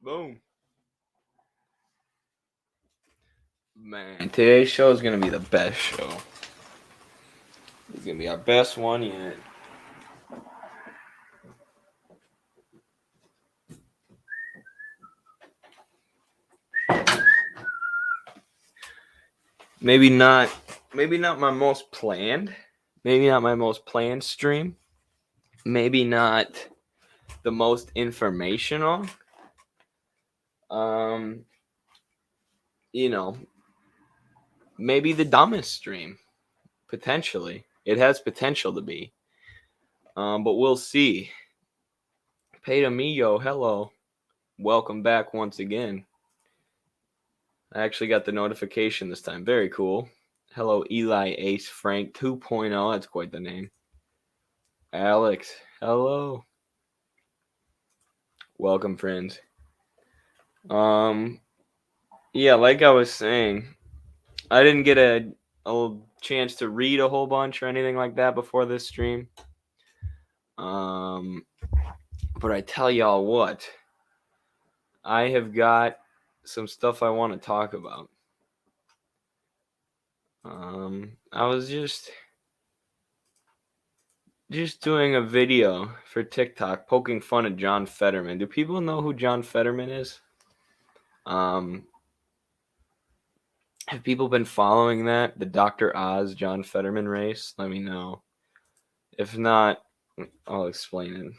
Boom. Man, today's show is going to be the best show. It's going to be our best one yet. Maybe not my most planned. Maybe not my most planned stream. Maybe not the most informational. Maybe the dumbest stream. Potentially. It has potential to be. But we'll see. Pay Amigo, hello. Welcome back once again. I actually got the notification this time. Very cool. Hello, Eli Ace Frank 2.0. That's quite the name. Alex, hello. Welcome, friends. Yeah, like I was saying, I didn't get a chance to read a whole bunch or anything like that before this stream. But I tell y'all what, I have got some stuff I want to talk about. I was just doing a video for TikTok poking fun at John Fetterman. Do people know who John Fetterman is? Have people been following that? The Dr. Oz John Fetterman race? Let me know. If not, I'll explain it.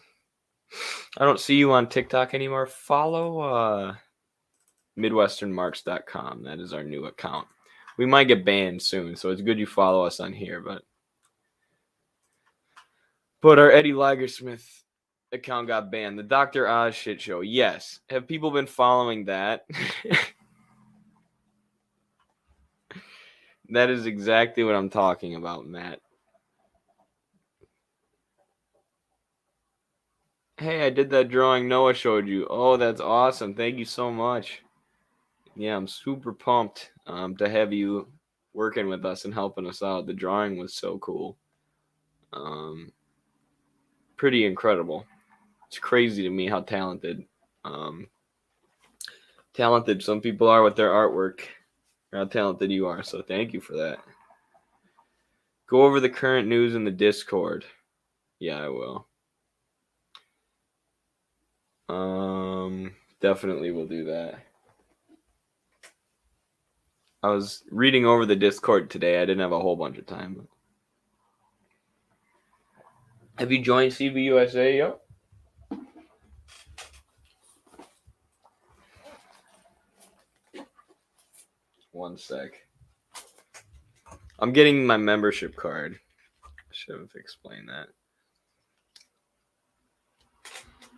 I don't see you on TikTok anymore. Follow MidwesternMarks.com. That is our new account. We might get banned soon, so it's good you follow us on here. But our Eddie Lagersmith account got banned. The Dr. Oz shit show. Yes. Have people been following that? That is exactly what I'm talking about, Matt. Hey, I did that drawing Noah showed you. Oh, that's awesome. Thank you so much. Yeah, I'm super pumped to have you working with us and helping us out. The drawing was so cool. Pretty incredible. It's crazy to me how talented some people are with their artwork. How talented you are. So thank you for that. Go over the current news in the Discord. Yeah, I will. Definitely will do that. I was reading over the Discord today. I didn't have a whole bunch of time. Have you joined CBUSA yet? One sec. I'm getting my membership card. I should have explained that.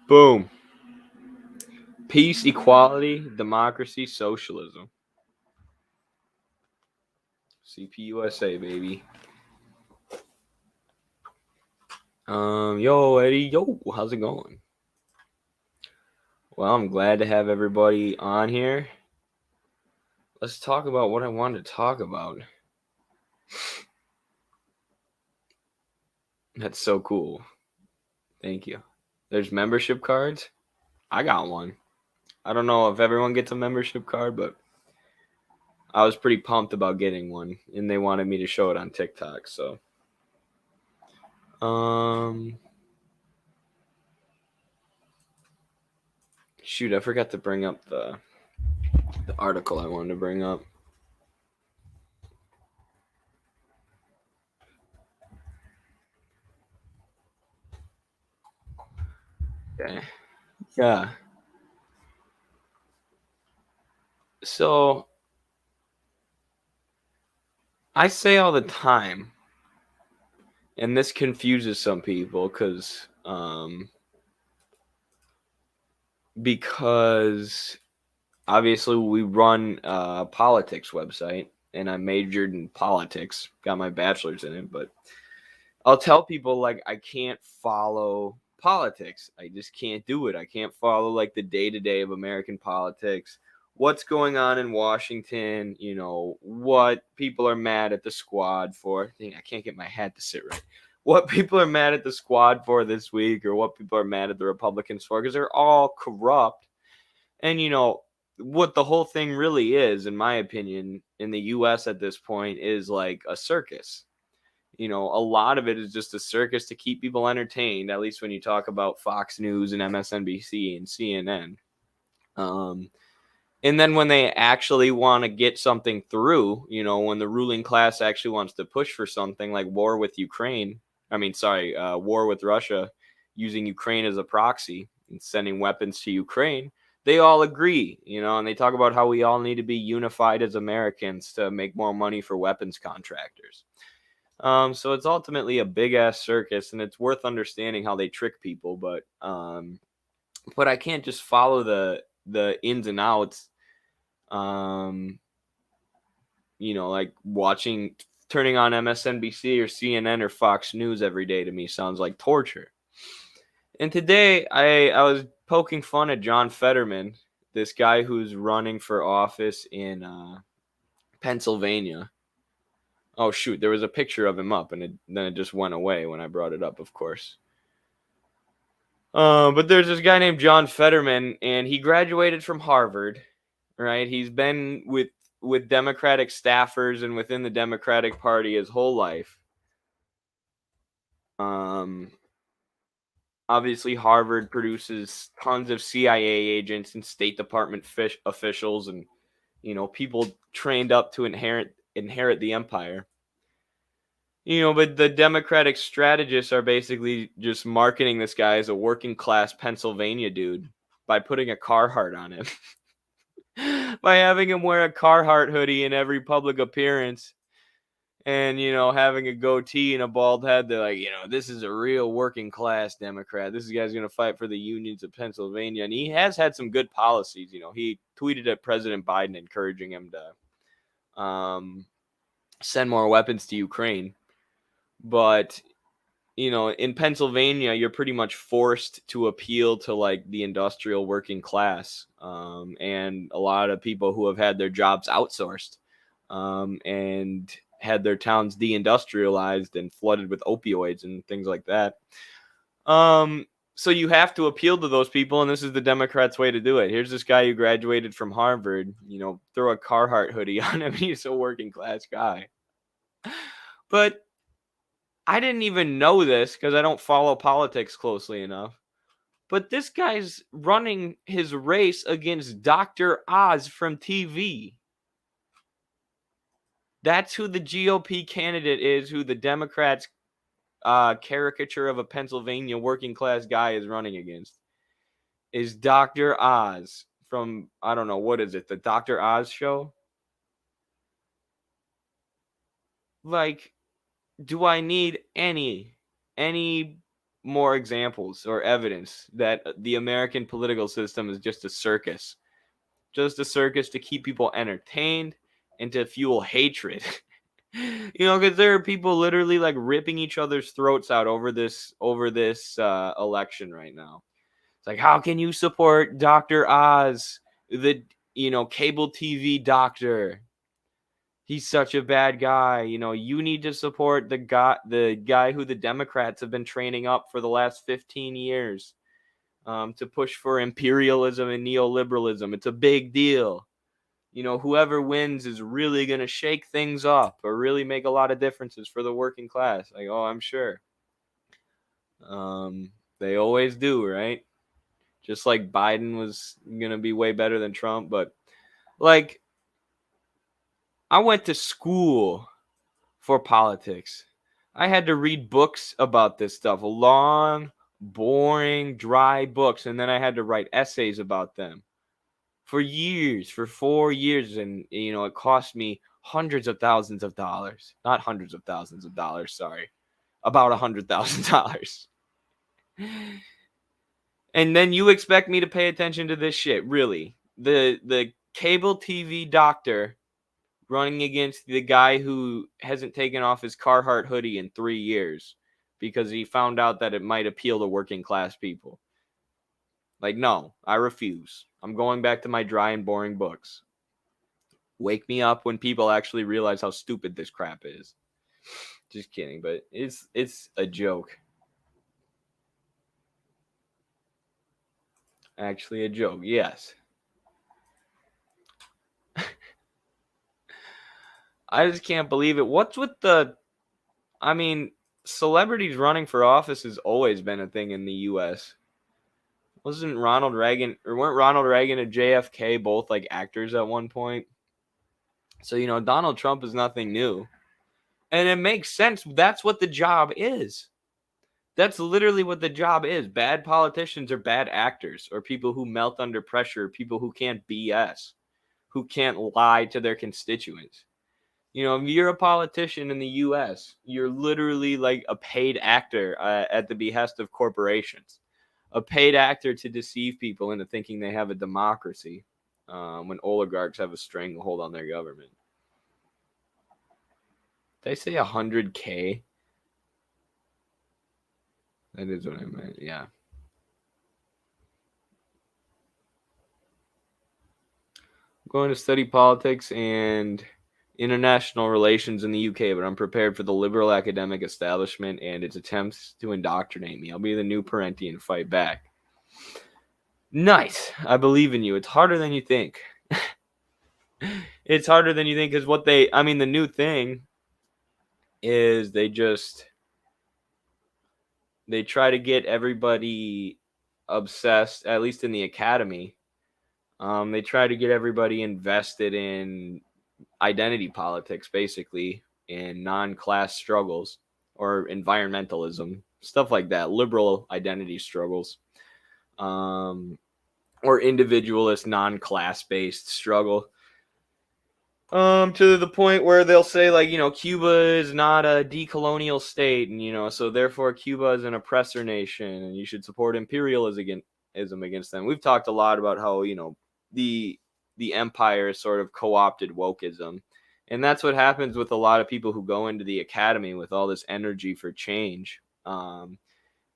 Boom. Peace, equality, democracy, socialism. CPUSA, baby. Yo, Eddie. Yo, how's it going? Well, I'm glad to have everybody on here. Let's talk about what I wanted to talk about. That's so cool. Thank you. There's membership cards. I got one. I don't know if everyone gets a membership card, but I was pretty pumped about getting one, and they wanted me to show it on TikTok, so. Shoot, I forgot to bring up the article I wanted to bring up. Okay. Yeah. So, I say all the time, and this confuses some people because obviously we run a politics website, and I majored in politics, got my bachelor's in it, but I'll tell people, like, I can't follow politics. I just can't do it. I can't follow, like, the day-to-day of American politics, what's going on in Washington, what people are mad at the squad for. Dang, I can't get my hat to sit right. What people are mad at the squad for this week, or what people are mad at the Republicans for, because they're all corrupt. And what the whole thing really is, in my opinion, in the US at this point is like a circus. A lot of it is just a circus to keep people entertained, at least when you talk about Fox News and MSNBC and CNN. And then when they actually want to get something through, when the ruling class actually wants to push for something like war with Russia, using Ukraine as a proxy and sending weapons to Ukraine, they all agree, and they talk about how we all need to be unified as Americans to make more money for weapons contractors. So it's ultimately a big ass circus, and it's worth understanding how they trick people. But I can't just follow the ins and outs. Like turning on MSNBC or CNN or Fox News every day to me sounds like torture. And today I was poking fun at John Fetterman, this guy who's running for office in Pennsylvania. Oh shoot, there was a picture of him up, and then it just went away when I brought it up, of course. But there's this guy named John Fetterman, and he graduated from Harvard, right? He's been with Democratic staffers and within the Democratic Party his whole life. Obviously, Harvard produces tons of CIA agents and State Department officials, and people trained up to inherit the empire. But the Democratic strategists are basically just marketing this guy as a working class Pennsylvania dude by putting a Carhartt on him. By having him wear a Carhartt hoodie in every public appearance and, having a goatee and a bald head. They're like, this is a real working class Democrat. This guy's going to fight for the unions of Pennsylvania. And he has had some good policies. He tweeted at President Biden encouraging him to send more weapons to Ukraine. But, in Pennsylvania, you're pretty much forced to appeal to like the industrial working class and a lot of people who have had their jobs outsourced and had their towns deindustrialized and flooded with opioids and things like that. So you have to appeal to those people, and this is the Democrats' way to do it. Here's this guy who graduated from Harvard, throw a Carhartt hoodie on him. He's a working class guy. But I didn't even know this because I don't follow politics closely enough. But this guy's running his race against Dr. Oz from TV. That's who the GOP candidate is, who the Democrats' caricature of a Pennsylvania working class guy is running against. Is Dr. Oz from, I don't know, what is it? The Dr. Oz show? Like, do I need any more examples or evidence that the American political system is just a circus? Just a circus to keep people entertained and to fuel hatred. Because there are people literally like ripping each other's throats out over this election right now. It's like, how can you support Dr. Oz, the cable TV doctor? He's such a bad guy. You need to support the guy who the Democrats have been training up for the last 15 years to push for imperialism and neoliberalism. It's a big deal. Whoever wins is really going to shake things up or really make a lot of differences for the working class. Like, oh, I'm sure. They always do, right? Just like Biden was going to be way better than Trump. But, like, I went to school for politics. I had to read books about this stuff. Long, boring, dry books. And then I had to write essays about them. For years, for 4 years, and it cost me hundreds of thousands of dollars. Not hundreds of thousands of dollars, sorry. About $100,000. And then you expect me to pay attention to this shit, really? The cable TV doctor running against the guy who hasn't taken off his Carhartt hoodie in 3 years because he found out that it might appeal to working class people. Like, no, I refuse. I'm going back to my dry and boring books. Wake me up when people actually realize how stupid this crap is. Just kidding, but it's a joke. Actually a joke, yes. I just can't believe it. What's with I mean, celebrities running for office has always been a thing in the U.S. Weren't Ronald Reagan and JFK both like actors at one point? So, Donald Trump is nothing new. And it makes sense. That's what the job is. That's literally what the job is. Bad politicians are bad actors, or people who melt under pressure, people who can't BS, who can't lie to their constituents. If you're a politician in the U.S., you're literally like a paid actor at the behest of corporations, a paid actor to deceive people into thinking they have a democracy when oligarchs have a stranglehold on their government. Did I say 100K? That is what I meant, yeah. I'm going to study politics and international relations in the UK, but I'm prepared for the liberal academic establishment and its attempts to indoctrinate me. I'll be the new Parenti and fight back. Nice. I believe in you. It's harder than you think. It's harder than you think because the new thing is they try to get everybody obsessed, at least in the academy. They try to get everybody invested in identity politics, basically, in non-class struggles or environmentalism, stuff like that, liberal identity struggles, or individualist non-class-based struggle. To the point where they'll say, like, Cuba is not a decolonial state, and, so therefore Cuba is an oppressor nation, and you should support imperialism against them. We've talked a lot about how, the empire sort of co-opted wokeism. And that's what happens with a lot of people who go into the academy with all this energy for change,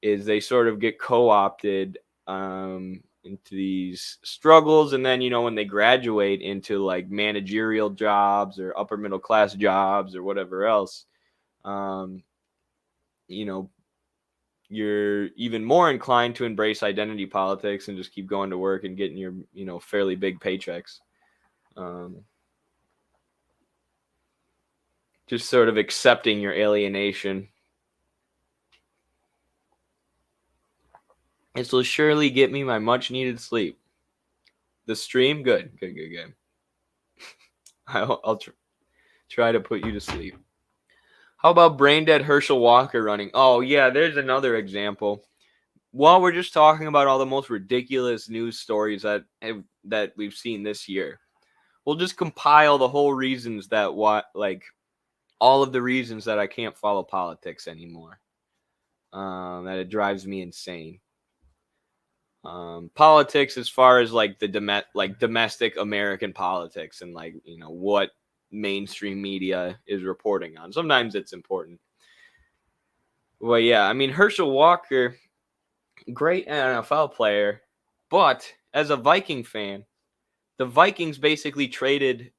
is they sort of get co-opted into these struggles. And then, when they graduate into like managerial jobs or upper middle class jobs or whatever else, you're even more inclined to embrace identity politics and just keep going to work and getting your, fairly big paychecks. Just sort of accepting your alienation. This will surely get me my much needed sleep. The stream? Good. I'll try to put you to sleep. How about brain dead Herschel Walker running? Oh, yeah, there's another example. While we're just talking about all the most ridiculous news stories that we've seen this year, we'll just compile the whole reasons that all of the reasons that I can't follow politics anymore. That it drives me insane. Politics as far as like the domestic American politics and what mainstream media is reporting on. Sometimes it's important. Well, yeah, Herschel Walker, great NFL player, but as a Viking fan, the Vikings basically traded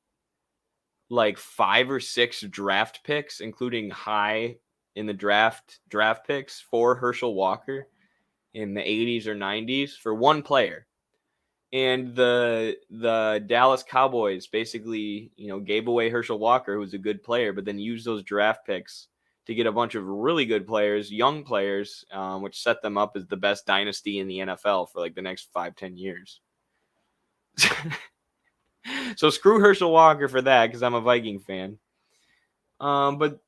like 5 or 6 draft picks, including high in the draft picks for Herschel Walker in the 80s or 90s for one player. And the Dallas Cowboys basically, gave away Herschel Walker, who was a good player, but then used those draft picks to get a bunch of really good players, young players, which set them up as the best dynasty in the NFL for like the next 5-10 years. So screw Herschel Walker for that, because I'm a Viking fan. But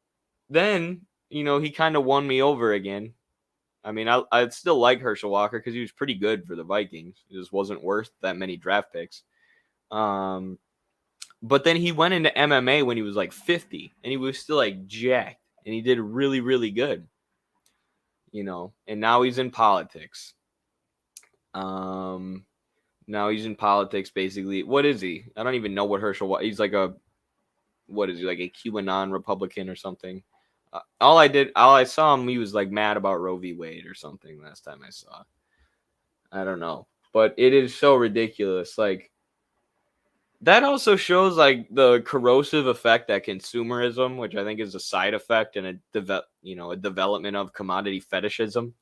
then, he kind of won me over again. I'd still like Herschel Walker because he was pretty good for the Vikings. He just wasn't worth that many draft picks. But then he went into MMA when he was like 50, and he was still like jacked, and he did really, really good. And now he's in politics. Now he's in politics, basically. What is he? I don't even know what he's like what is he, like a QAnon Republican or something? All I saw him, he was like mad about Roe v. Wade or something last time I saw. I don't know. But it is so ridiculous. Like, that also shows like the corrosive effect that consumerism, which I think is a side effect and a development of commodity fetishism.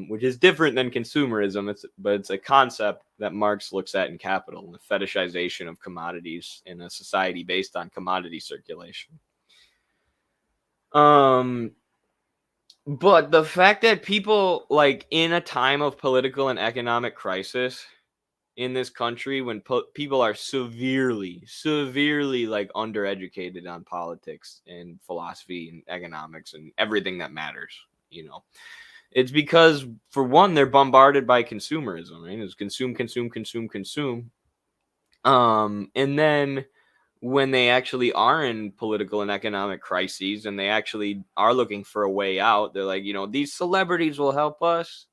which is different than consumerism. But it's a concept that Marx looks at in Capital, the fetishization of commodities in a society based on commodity circulation. But the fact that people, like, in a time of political and economic crisis in this country, when people are severely like undereducated on politics and philosophy and economics and everything that matters, it's because, for one, they're bombarded by consumerism, right? It's consume. And then when they actually are in political and economic crises and they actually are looking for a way out, they're like, these celebrities will help us.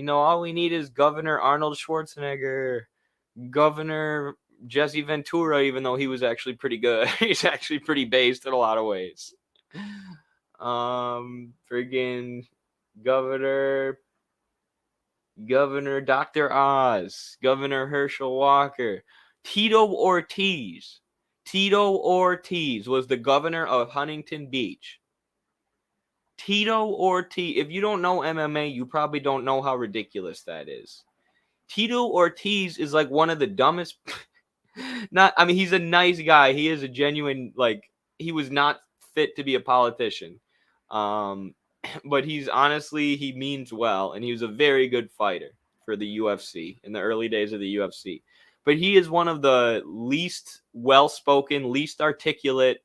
All we need is Governor Arnold Schwarzenegger, Governor Jesse Ventura, even though he was actually pretty good. He's actually pretty based in a lot of ways. Friggin' Governor Dr. Oz, Governor Herschel Walker, Tito Ortiz. Tito Ortiz was the governor of Huntington Beach. Tito Ortiz, if you don't know MMA, you probably don't know how ridiculous that is. Tito Ortiz is like one of the dumbest. He's a nice guy. He is a genuine, he was not fit to be a politician. But he means well, and he was a very good fighter for the UFC in the early days of the UFC. But he is one of the least well-spoken, least articulate,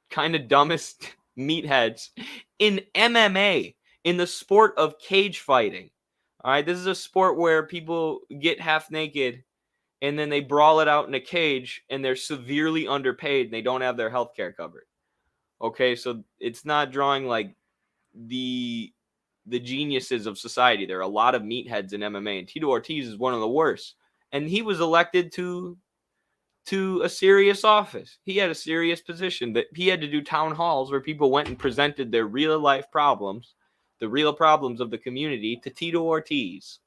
kind of dumbest meatheads in MMA, in the sport of cage fighting. All right, this is a sport where people get half naked and then they brawl it out in a cage, and they're severely underpaid and they don't have their health care covered. Okay, so it's not drawing like the geniuses of society. There are a lot of meatheads in MMA, and Tito Ortiz is one of the worst. And he was elected to a serious office. He had a serious position that he had to do town halls where people went and presented their real life problems, the real problems of the community, to Tito Ortiz,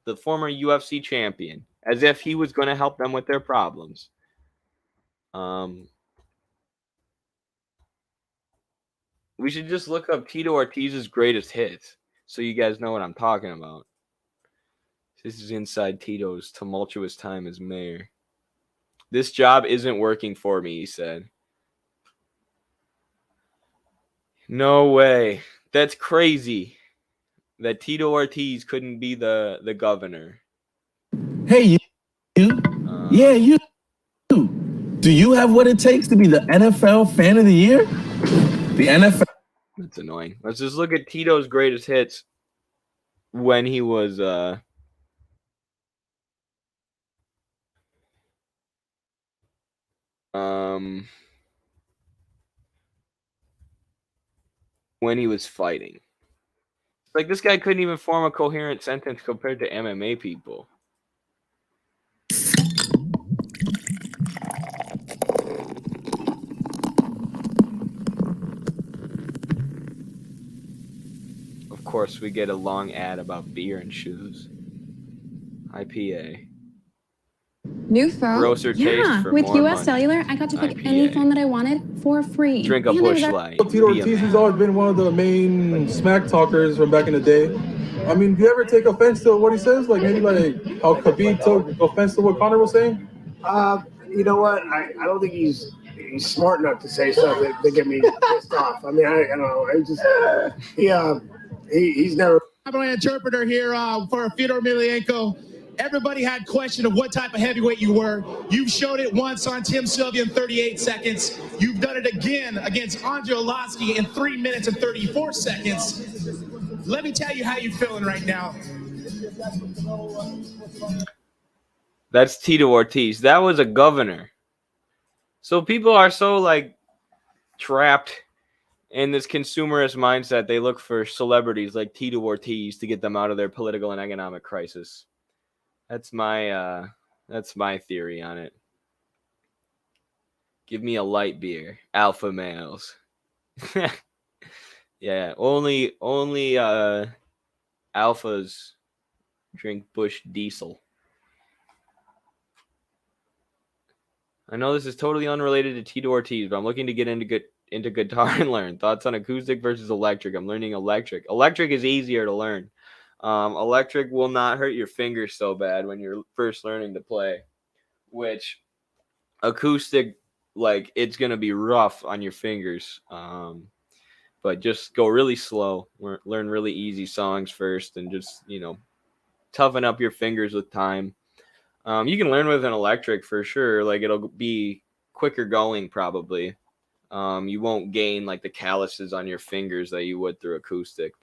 the former UFC champion, as if he was going to help them with their problems. We should just look up Tito Ortiz's greatest hits so you guys know what I'm talking about. This is inside Tito's tumultuous time as mayor. This job isn't working for me, he said. No way. That's crazy that Tito Ortiz couldn't be the governor. Hey, you. Yeah, you. Do you have what it takes to be the NFL Fan of the Year? The NFL. That's annoying. Let's just look at Tito's greatest hits when he was when he was fighting. Like, this guy couldn't even form a coherent sentence compared to MMA people. Of course, we get a long ad about beer and shoes. IPA. New phone? Grosser taste for with more US money. Cellular, I got to pick IPA. any phone that I wanted for free. Drink a Busch Light. Tito Ortiz has always been one of the main smack talkers from back in the day. I mean, do you ever take offense to what he says? Like, maybe like how Khabib took offense to what Condor was saying? You know what? I don't think he's smart enough to say something to get me pissed off. I mean, I don't know. He's never. I'm an interpreter here for Fyodor Emelianenko. Everybody had question of what type of heavyweight you were. You've showed it once on Tim Sylvia in 38 seconds. You've done it again against Andrei Arlovski in 3 minutes and 34 seconds. Let me tell you how you're feeling right now. That's Tito Ortiz. That was a governor. So people are so trapped in this consumerist mindset. They look for celebrities like Tito Ortiz to get them out of their political and economic crisis. That's my theory on it. Give me a light beer, alpha males. Yeah, only alphas drink Busch Diesel. I know this is totally unrelated to Tito Ortiz, but I'm looking to get into into guitar and learn. Thoughts on acoustic versus electric? I'm learning electric. Electric is easier to learn. Electric will not hurt your fingers so bad when you're first learning to play, which acoustic, like, it's going to be rough on your fingers. But just go really slow. Learn really easy songs first and just, toughen up your fingers with time. You can learn with an electric for sure. Like, it'll be quicker going probably. You won't gain like the calluses on your fingers that you would through acoustic,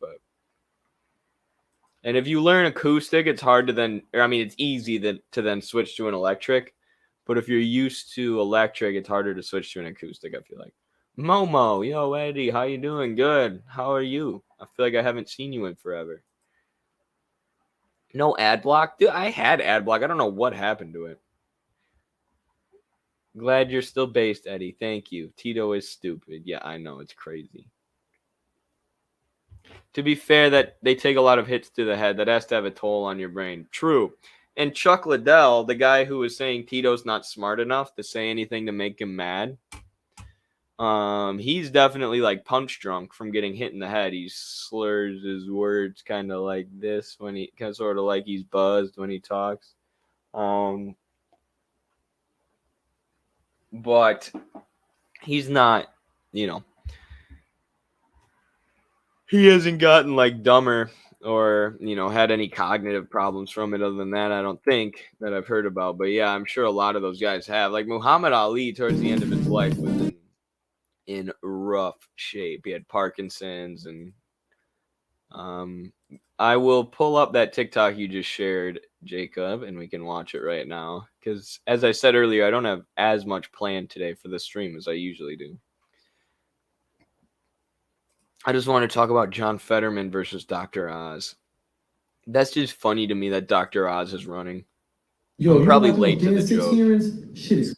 and if you learn acoustic, it's hard to then, it's easy to then switch to an electric. But if you're used to electric, it's harder to switch to an acoustic, I feel like. Momo, yo, Eddie, how you doing? Good. How are you? I feel like I haven't seen you in forever. No ad block? Dude, I had ad block. I don't know what happened to it. Glad you're still based, Eddie. Thank you. Tito is stupid. Yeah, I know. It's crazy. To be fair, that they take a lot of hits to the head. That has to have a toll on your brain. True. And Chuck Liddell, the guy who was saying Tito's not smart enough to say anything to make him mad, he's definitely like punch drunk from getting hit in the head. He slurs his words kind of like this when he kind of sort of like he's buzzed when he talks. But he's not, he hasn't gotten like dumber or, had any cognitive problems from it other than that, I don't think, that I've heard about. But yeah, I'm sure a lot of those guys have. Like Muhammad Ali towards the end of his life was in rough shape. He had Parkinson's, and I will pull up that TikTok you just shared, Jacob, and we can watch it right now. Because as I said earlier, I don't have as much planned today for the stream as I usually do. I just want to talk about John Fetterman versus Dr. Oz. That's just funny to me that Dr. Oz is running. Yo, I'm probably late to the joke. Hearings? Shit is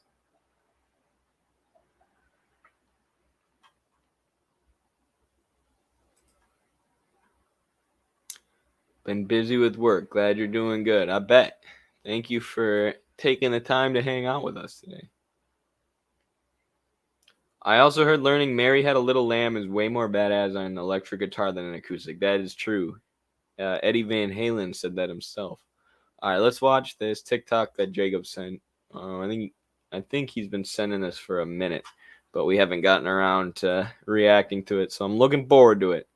Been busy with work. Glad you're doing good. I bet. Thank you for taking the time to hang out with us today. I also heard learning Mary Had a Little Lamb is way more badass on an electric guitar than an acoustic. That is true. Eddie Van Halen said that himself. All right, let's watch this TikTok that Jacob sent. I think he's been sending this for a minute, but we haven't gotten around to reacting to it, so I'm looking forward to it.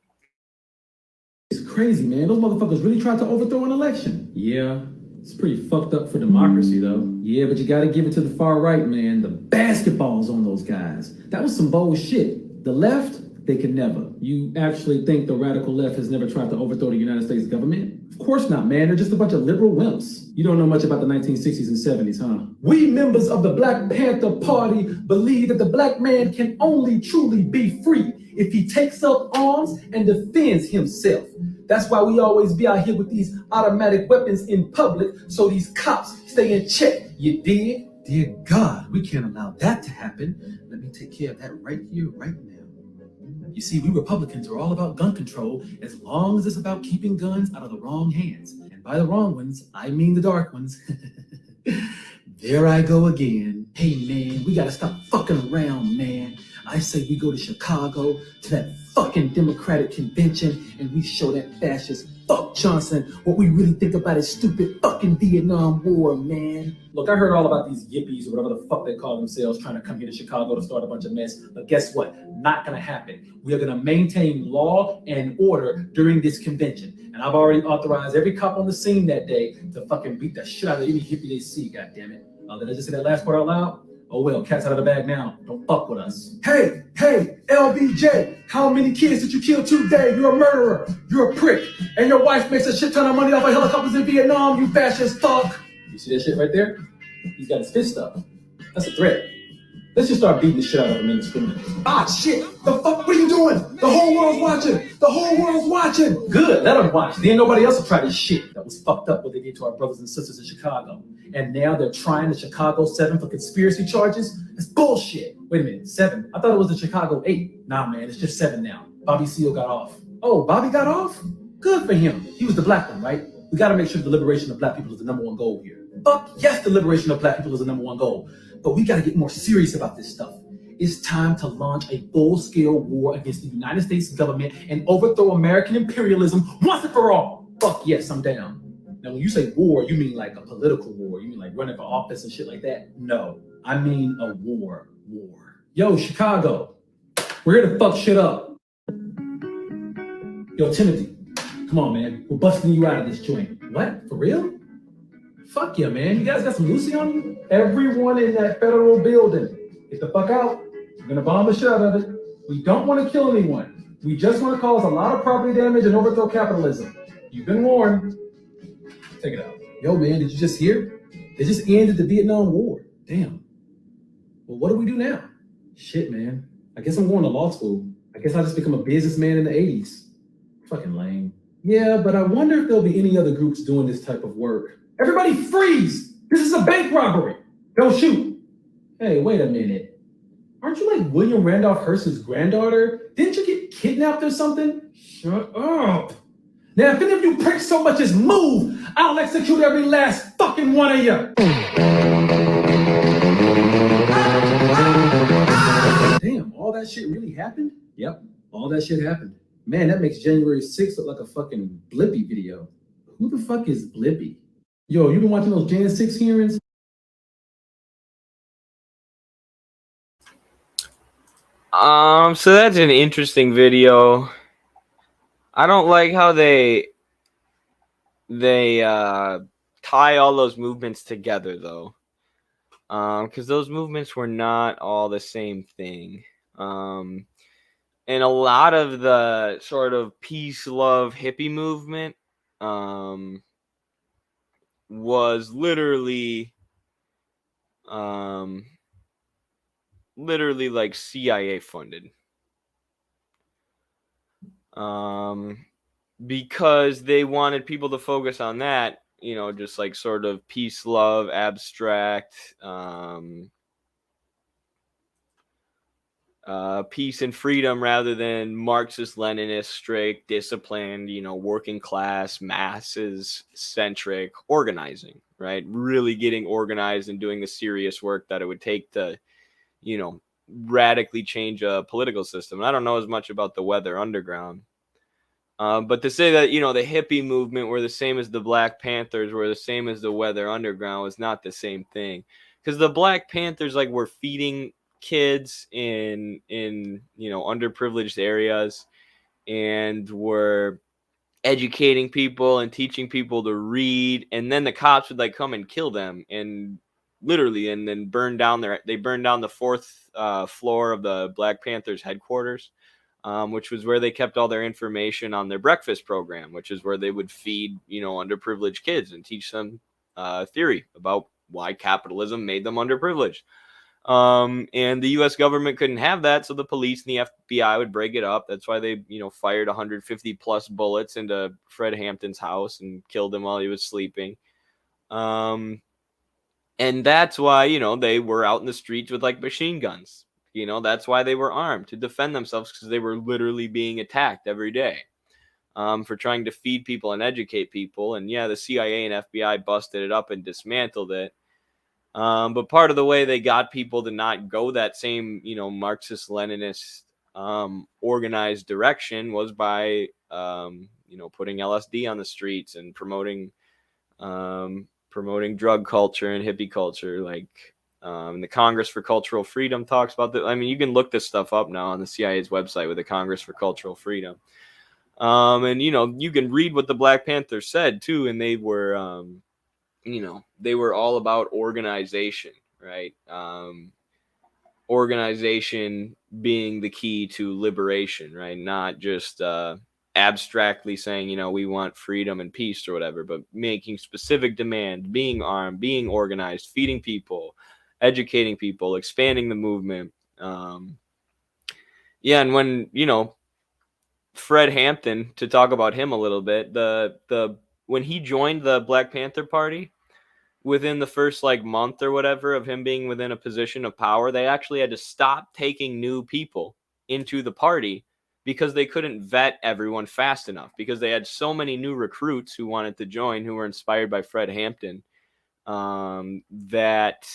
It's crazy, man. Those motherfuckers really tried to overthrow an election. Yeah, it's pretty fucked up for democracy, though. Yeah, but you gotta give it to the far right, man. The basketballs on those guys. That was some bold shit. The left, they can never. You actually think the radical left has never tried to overthrow the United States government? Of course not, man. They're just a bunch of liberal wimps. You don't know much about the 1960s and 70s, huh? We members of the Black Panther Party believe that the black man can only truly be free if he takes up arms and defends himself. That's why we always be out here with these automatic weapons in public, so these cops stay in check. You dig? Dear God, we can't allow that to happen. Let me take care of that right here, right now. You see, we Republicans are all about gun control as long as it's about keeping guns out of the wrong hands. And by the wrong ones, I mean the dark ones. There I go again. Hey, man, we gotta stop fucking around, man. I say we go to Chicago to that fucking Democratic convention and we show that fascist fuck Johnson what we really think about his stupid fucking Vietnam War, man. Look, I heard all about these yippies or whatever the fuck they call themselves trying to come here to Chicago to start a bunch of mess. But guess what? Not gonna happen. We are gonna maintain law and order during this convention. And I've already authorized every cop on the scene that day to fucking beat the shit out of any hippie they see, goddammit. Did I just say that last part out loud? Oh well, cat's out of the bag now. Don't fuck with us. Hey, LBJ, how many kids did you kill today? You're a murderer. You're a prick. And your wife makes a shit ton of money off of helicopters in Vietnam, you fascist fuck. You see that shit right there? He's got his fist up. That's a threat. Let's just start beating the shit out of him and discriminating. Ah, shit. The fuck? What are you doing? The whole world's watching. The whole world's watching. Good. Let them watch. Then nobody else will try this shit. That was fucked up what they did to our brothers and sisters in Chicago. And now they're trying the Chicago 7 for conspiracy charges? That's bullshit. Wait a minute. 7? I thought it was the Chicago 8. Nah, man. It's just 7 now. Bobby Seale got off. Oh, Bobby got off? Good for him. He was the black one, right? We got to make sure the liberation of black people is the number one goal here. Fuck yes, the liberation of black people is the number one goal. But we got to get more serious about this stuff. it's time to launch a full-scale war against the United States government and overthrow American imperialism once and for all. Fuck yes, I'm down. Now, when you say war, you mean like a political war. You mean like running for office and shit like that? No, I mean a war. Yo, Chicago, we're here to fuck shit up. Yo, Timothy, come on, man. We're busting you out of this joint. What? For real? Fuck yeah, man. You guys got some Lucy on you? Everyone in that federal building, get the fuck out. We're gonna bomb the shit out of it. We don't want to kill anyone. We just want to cause a lot of property damage and overthrow capitalism. You've been warned. Take it out. Yo, man, did you just hear? They just ended the Vietnam War. Damn. Well, what do we do now? Shit, man. I guess I'm going to law school. I guess I'll just become a businessman in the 80s. Fucking lame. Yeah, but I wonder if there'll be any other groups doing this type of work. Everybody freeze! This is a bank robbery! Don't shoot! Hey, wait a minute. Aren't you like William Randolph Hearst's granddaughter? Didn't you get kidnapped or something? Shut up! Now, if any of you pricks so much as move, I'll execute every last fucking one of you! Damn, all that shit really happened? Yep, all that shit happened. Man, that makes January 6th look like a fucking Blippy video. Who the fuck is Blippy? Yo, you been watching those Jan 6 hearings? So that's an interesting video. I don't like how they tie all those movements together though. Because those movements were not all the same thing. And a lot of the sort of peace, love, hippie movement was literally like CIA funded. Because they wanted people to focus on that, you know, just like sort of peace, love, abstract, peace and freedom rather than Marxist, Leninist, strict, disciplined, you know, working class, masses centric organizing, right? Really getting organized and doing the serious work that it would take to, you know, radically change a political system. And I don't know as much about the Weather Underground. But to say that, you know, the hippie movement were the same as the Black Panthers, were the same as the Weather Underground was not the same thing. Because the Black Panthers, like, were feeding kids in you know, underprivileged areas and were educating people and teaching people to read. And then the cops would, like, come and kill them and literally, and then burned down the fourth floor of the Black Panthers headquarters. Which was where they kept all their information on their breakfast program, which is where they would feed, you know, underprivileged kids and teach them theory about why capitalism made them underprivileged. And the U.S. government couldn't have that, so the police and the FBI would break it up. That's why they, you know, fired 150 plus bullets into Fred Hampton's house and killed him while he was sleeping. And that's why, you know, they were out in the streets with like machine guns. You know, that's why they were armed, to defend themselves, because they were literally being attacked every day for trying to feed people and educate people. And yeah, the CIA and FBI busted it up and dismantled it. But part of the way they got people to not go that same, you know, Marxist-Leninist organized direction was by, you know, putting LSD on the streets and promoting drug culture and hippie culture, like. The Congress for Cultural Freedom talks about that. I mean, you can look this stuff up now on the CIA's website with the Congress for Cultural Freedom. And, you know, you can read what the Black Panthers said, too. And they were, you know, they were all about organization, right? Organization being the key to liberation, right? Not just abstractly saying, you know, we want freedom and peace or whatever, but making specific demand, being armed, being organized, feeding people, educating people, expanding the movement. Yeah, and when, you know, Fred Hampton, to talk about him a little bit, when he joined the Black Panther Party, within the first like month or whatever of him being within a position of power, they actually had to stop taking new people into the party because they couldn't vet everyone fast enough, because they had so many new recruits who wanted to join, who were inspired by Fred Hampton, that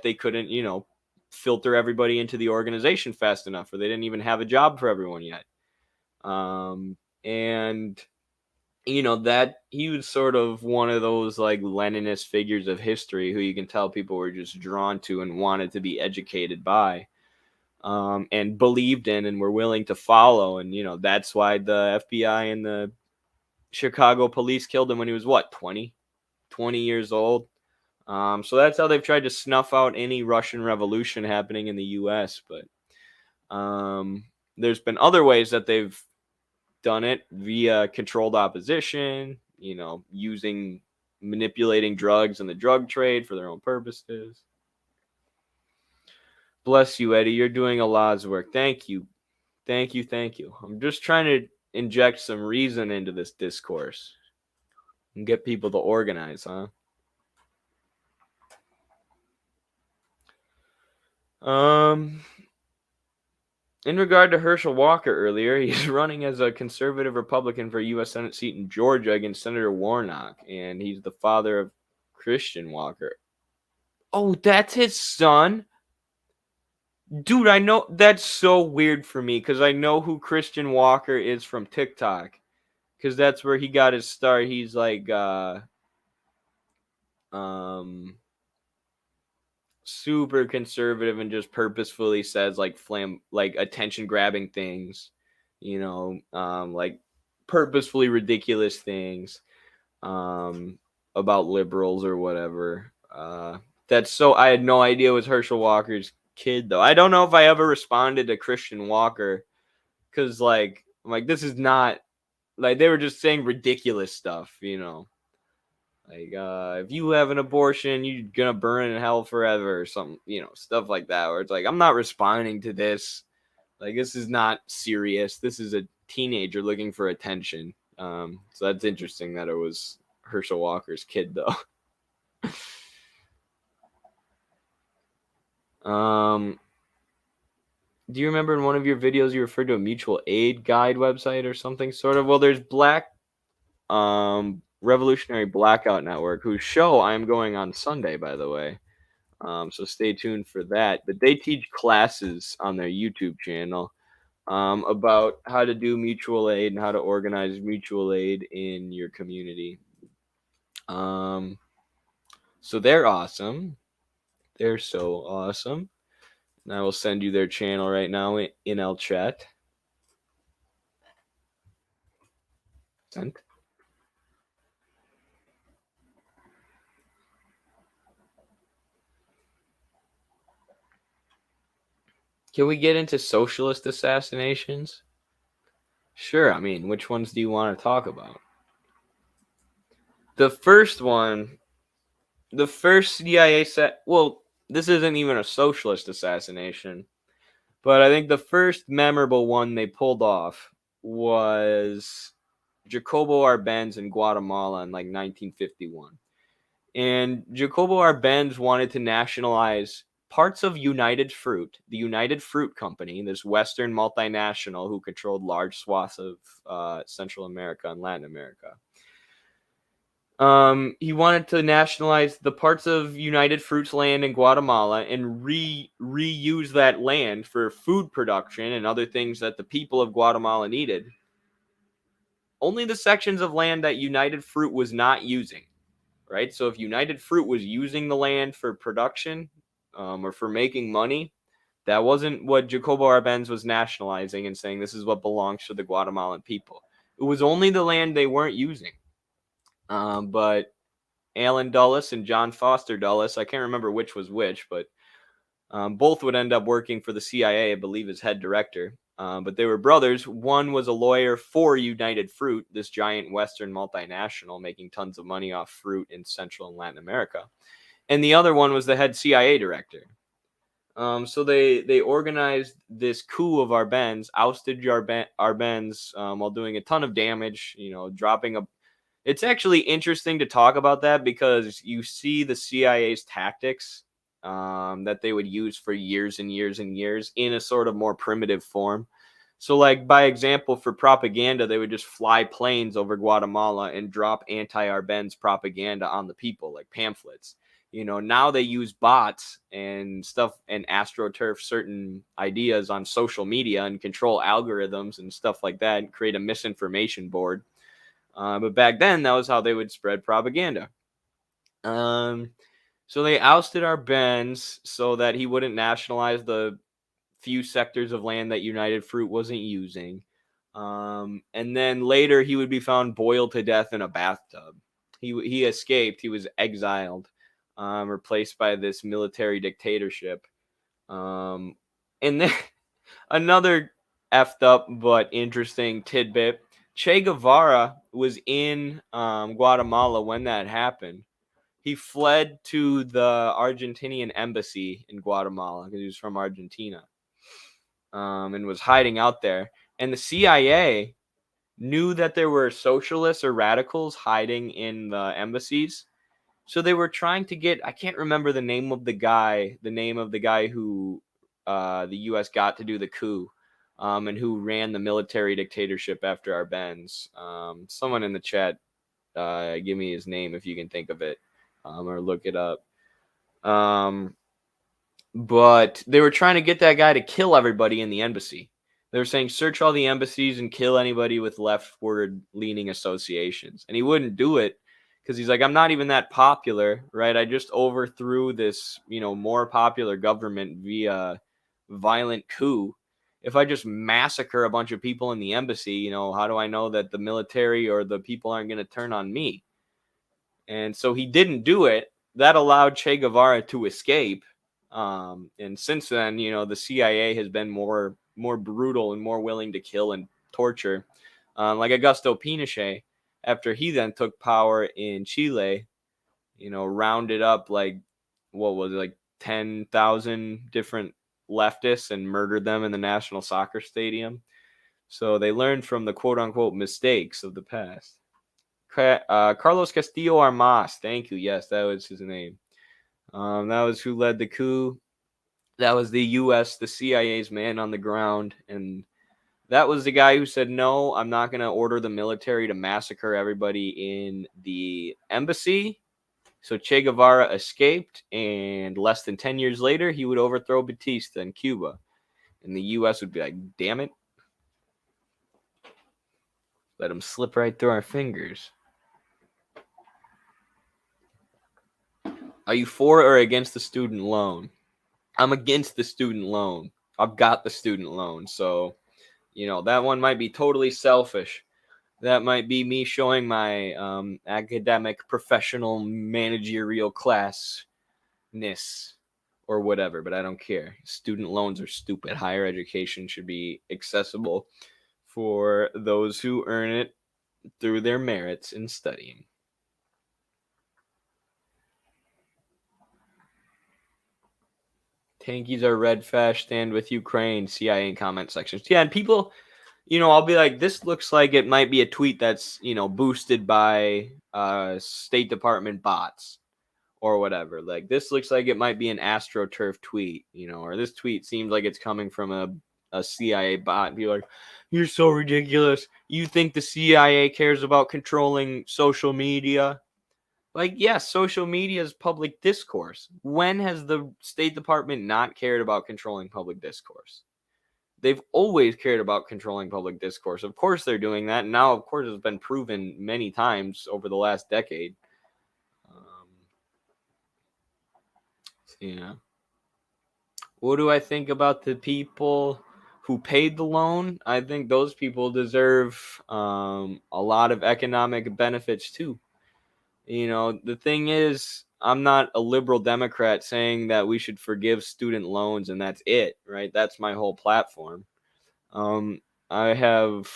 they couldn't, you know, filter everybody into the organization fast enough, or they didn't even have a job for everyone yet. And that he was sort of one of those like Leninist figures of history who you can tell people were just drawn to and wanted to be educated by, and believed in and were willing to follow. And that's why the FBI and the Chicago police killed him when he was 20 years old. So that's how they've tried to snuff out any Russian Revolution happening in the US. But there's been other ways that they've done it via controlled opposition, manipulating drugs and the drug trade for their own purposes. Bless you, Eddie. You're doing a lot's work. Thank you. Thank you. Thank you. I'm just trying to inject some reason into this discourse and get people to organize, huh? In regard to Herschel Walker earlier, he's running as a conservative Republican for a U.S. Senate seat in Georgia against Senator Warnock, and he's the father of Christian Walker. Oh, that's his son? Dude, I know. That's so weird for me because I know who Christian Walker is from TikTok, because that's where he got his start. He's like super conservative and just purposefully says like attention grabbing things, like purposefully ridiculous things about liberals or whatever. I had no idea it was Herschel Walker's kid, though. I don't know if I ever responded to Christian Walker because I'm like, this is not like, they were just saying ridiculous stuff, like, if you have an abortion, you're gonna burn in hell forever or something, stuff like that, where it's like, I'm not responding to this. Like, this is not serious. This is a teenager looking for attention. So that's interesting that it was Herschel Walker's kid, though. Do you remember in one of your videos you referred to a mutual aid guide website or something sort of? Well, there's Revolutionary Blackout Network, whose show I'm going on Sunday, by the way. So stay tuned for that. But they teach classes on their YouTube channel about how to do mutual aid and how to organize mutual aid in your community. So they're awesome. They're so awesome. And I will send you their channel right now in El Chat. Sent. Can we get into socialist assassinations? Sure. I mean, which ones do you want to talk about? The first CIA this isn't even a socialist assassination, but I think the first memorable one they pulled off was Jacobo Arbenz in Guatemala in 1951. And Jacobo Arbenz wanted to nationalize parts of United Fruit, the United Fruit Company, this Western multinational who controlled large swaths of Central America and Latin America. He wanted to nationalize the parts of United Fruit's land in Guatemala and reuse that land for food production and other things that the people of Guatemala needed. Only the sections of land that United Fruit was not using, right? So if United Fruit was using the land for production or for making money, that wasn't what Jacobo Arbenz was nationalizing and saying this is what belongs to the Guatemalan people. It was only the land they weren't using. But Alan Dulles and John Foster Dulles, I can't remember which was which, but both would end up working for the CIA, I believe, as head director. But they were brothers. One was a lawyer for United Fruit, this giant Western multinational making tons of money off fruit in Central and Latin America. And the other one was the head CIA director. So they organized this coup of Arbenz, ousted Arbenz while doing a ton of damage, dropping a... It's actually interesting to talk about that because you see the CIA's tactics that they would use for years and years and years in a sort of more primitive form. So by example, for propaganda, they would just fly planes over Guatemala and drop anti-Arbenz propaganda on the people, like pamphlets. Now they use bots and stuff and astroturf certain ideas on social media and control algorithms and stuff like that and create a misinformation board. But back then, that was how they would spread propaganda. So they ousted our Benz so that he wouldn't nationalize the few sectors of land that United Fruit wasn't using. And then later he would be found boiled to death in a bathtub. He escaped. He was exiled, replaced by this military dictatorship. And then another effed up but interesting tidbit. Che Guevara was in Guatemala when that happened. He fled to the Argentinian embassy in Guatemala because he was from Argentina, and was hiding out there. And the CIA knew that there were socialists or radicals hiding in the embassies. So they were trying to get, I can't remember the name of the guy who the U.S. got to do the coup, and who ran the military dictatorship after our Benz. Someone in the chat, give me his name if you can think of it, or look it up. But they were trying to get that guy to kill everybody in the embassy. They were saying, search all the embassies and kill anybody with leftward leaning associations. And he wouldn't do it because he's like, I'm not even that popular, right? I just overthrew this, more popular government via violent coup. If I just massacre a bunch of people in the embassy, how do I know that the military or the people aren't going to turn on me? And so he didn't do it. That allowed Che Guevara to escape. And since then, the CIA has been more brutal and more willing to kill and torture. Like Augusto Pinochet, after he then took power in Chile, rounded up 10,000 different leftists and murdered them in the National Soccer Stadium. So they learned from the quote unquote mistakes of the past. Carlos Castillo Armas, thank you. Yes, that was his name. That was who led the coup. That was the U.S., the CIA's man on the ground. And that was the guy who said, no, I'm not going to order the military to massacre everybody in the embassy. So Che Guevara escaped, and less than 10 years later, he would overthrow Batista in Cuba. And the U.S. would be like, damn it. Let him slip right through our fingers. Are you for or against the student loan? I'm against the student loan. I've got the student loan. So, that one might be totally selfish. That might be me showing my academic, professional, managerial classness or whatever, but I don't care. Student loans are stupid. Higher education should be accessible for those who earn it through their merits in studying. Tankies are red fast, stand with Ukraine, CIA in comment sections. Yeah, and people, I'll be like, this looks like it might be a tweet that's, boosted by State Department bots or whatever. Like, this looks like it might be an AstroTurf tweet, or this tweet seems like it's coming from a CIA bot. And be like, you're so ridiculous. You think the CIA cares about controlling social media? Like, yes, social media is public discourse. When has the State Department not cared about controlling public discourse? They've always cared about controlling public discourse. Of course they're doing that. And now, of course, it's been proven many times over the last decade. Yeah. What do I think about the people who paid the loan? I think those people deserve a lot of economic benefits too. The thing is, I'm not a liberal Democrat saying that we should forgive student loans and that's it, right? That's my whole platform. I have,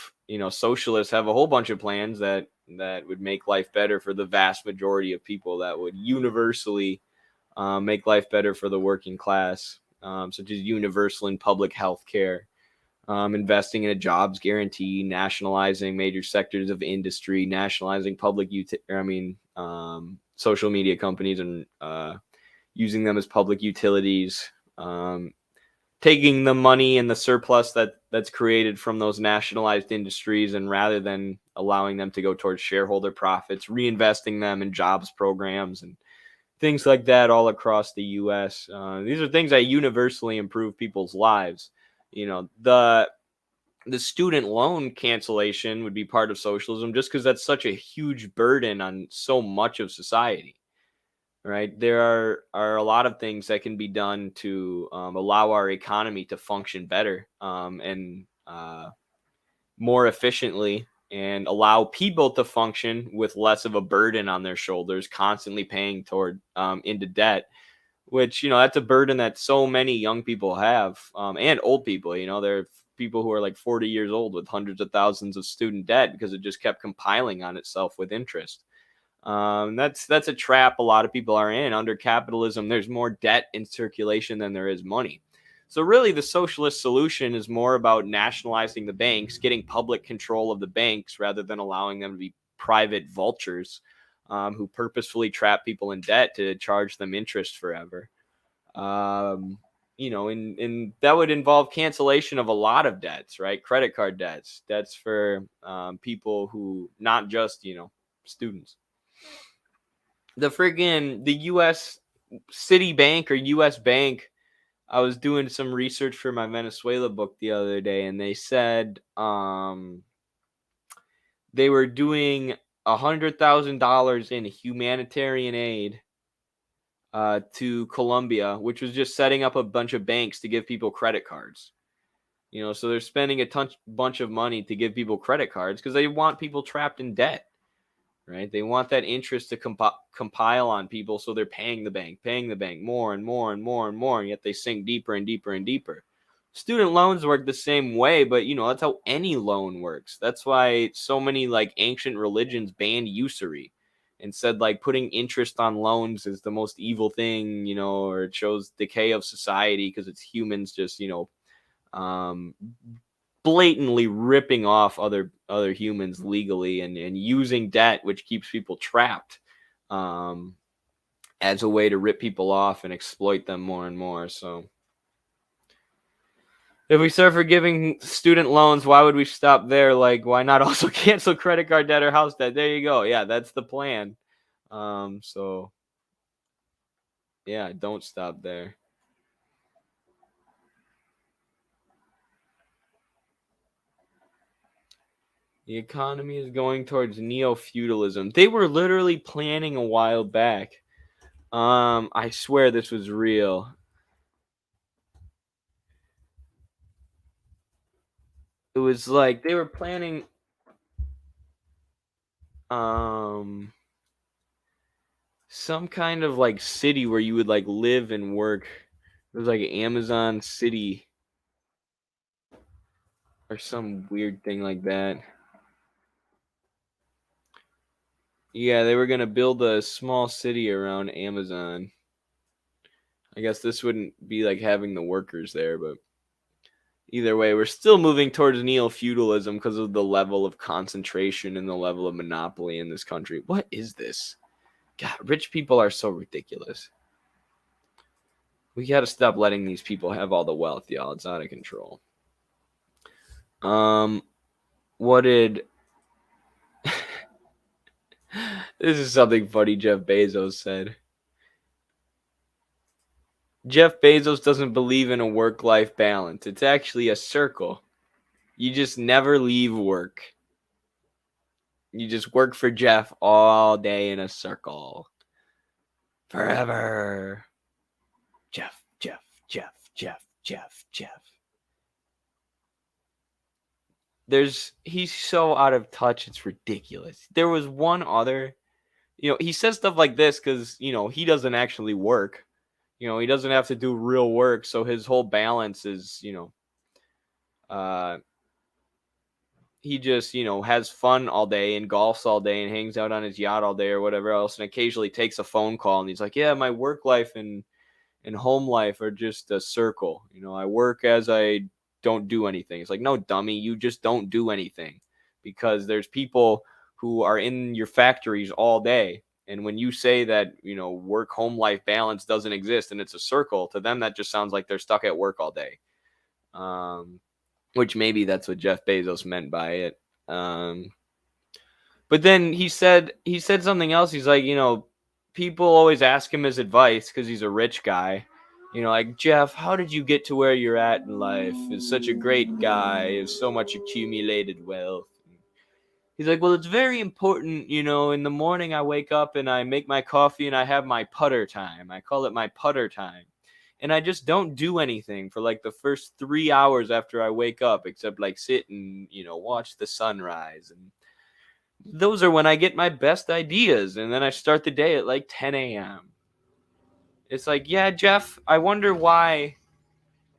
socialists have a whole bunch of plans that would make life better for the vast majority of people, that would universally make life better for the working class, such as universal and public health care, investing in a jobs guarantee, nationalizing major sectors of industry, nationalizing social media companies and using them as public utilities, taking the money and the surplus that's created from those nationalized industries, and rather than allowing them to go towards shareholder profits, reinvesting them in jobs programs and things like that all across the U.S. These are things that universally improve people's lives. The student loan cancellation would be part of socialism just because that's such a huge burden on so much of society. Right. There are a lot of things that can be done to allow our economy to function better and more efficiently, and allow people to function with less of a burden on their shoulders, constantly paying toward into debt, which, that's a burden that so many young people have, and old people. There are people who are like 40 years old with hundreds of thousands of student debt because it just kept compiling on itself with interest. That's a trap a lot of people are in. Under capitalism, there's more debt in circulation than there is money. So really, the socialist solution is more about nationalizing the banks, getting public control of the banks rather than allowing them to be private vultures who purposefully trap people in debt to charge them interest forever. And that would involve cancellation of a lot of debts, right? Credit card debts for people who, not just, students. The U.S. Citibank or U.S. Bank, I was doing some research for my Venezuela book the other day, and they said they were doing $100,000 in humanitarian aid to Colombia, which was just setting up a bunch of banks to give people credit cards. So they're spending a bunch of money to give people credit cards because they want people trapped in debt. Right? They want that interest to compile on people, so they're paying the bank more and more and more and more, and yet they sink deeper and deeper and deeper. Student loans work the same way, but that's how any loan works. That's why so many like ancient religions banned usury and said like putting interest on loans is the most evil thing, or it shows decay of society because it's humans just blatantly ripping off other humans legally and using debt, which keeps people trapped, as a way to rip people off and exploit them more and more. So if we start forgiving student loans, why would we stop there? Like, why not also cancel credit card debt or house debt? There you go. Yeah, that's the plan. So yeah, don't stop there. The economy is going towards neo-feudalism. They were literally planning a while back. I swear this was real. It was like they were planning some kind of like city where you would like live and work. It was like Amazon City or some weird thing like that. Yeah, they were going to build a small city around Amazon. I guess this wouldn't be like having the workers there, but either way, we're still moving towards neo-feudalism because of the level of concentration and the level of monopoly in this country. What is this? God, rich people are so ridiculous. We got to stop letting these people have all the wealth, y'all. It's out of control. What did... This is something funny Jeff Bezos said. Jeff Bezos doesn't believe in a work-life balance. It's actually a circle. You just never leave work. You just work for Jeff all day in a circle. Forever. Jeff, Jeff, Jeff, Jeff, Jeff, Jeff. He's so out of touch, it's ridiculous. There was one other, he says stuff like this because, he doesn't actually work. He doesn't have to do real work, so his whole balance is, he just, has fun all day and golfs all day and hangs out on his yacht all day or whatever else, and occasionally takes a phone call, and he's like, yeah, my work life and home life are just a circle. I work as I don't do anything. It's like, no, dummy, you just don't do anything because there's people who are in your factories all day. And when you say that, work-home life balance doesn't exist and it's a circle, to them that just sounds like they're stuck at work all day. Which maybe that's what Jeff Bezos meant by it. But then he said something else. He's like, people always ask him his advice because he's a rich guy. You know, like, Jeff, how did you get to where you're at in life? You're such a great guy. You have so much accumulated wealth. He's like, well, it's very important, you know, in the morning I wake up and I make my coffee and I have my putter time. I call it my putter time. And I just don't do anything for like the first 3 hours after I wake up, except like sit and, you know, watch the sunrise. And those are when I get my best ideas. And then I start the day at like 10 a.m. It's like, yeah, Jeff, I wonder why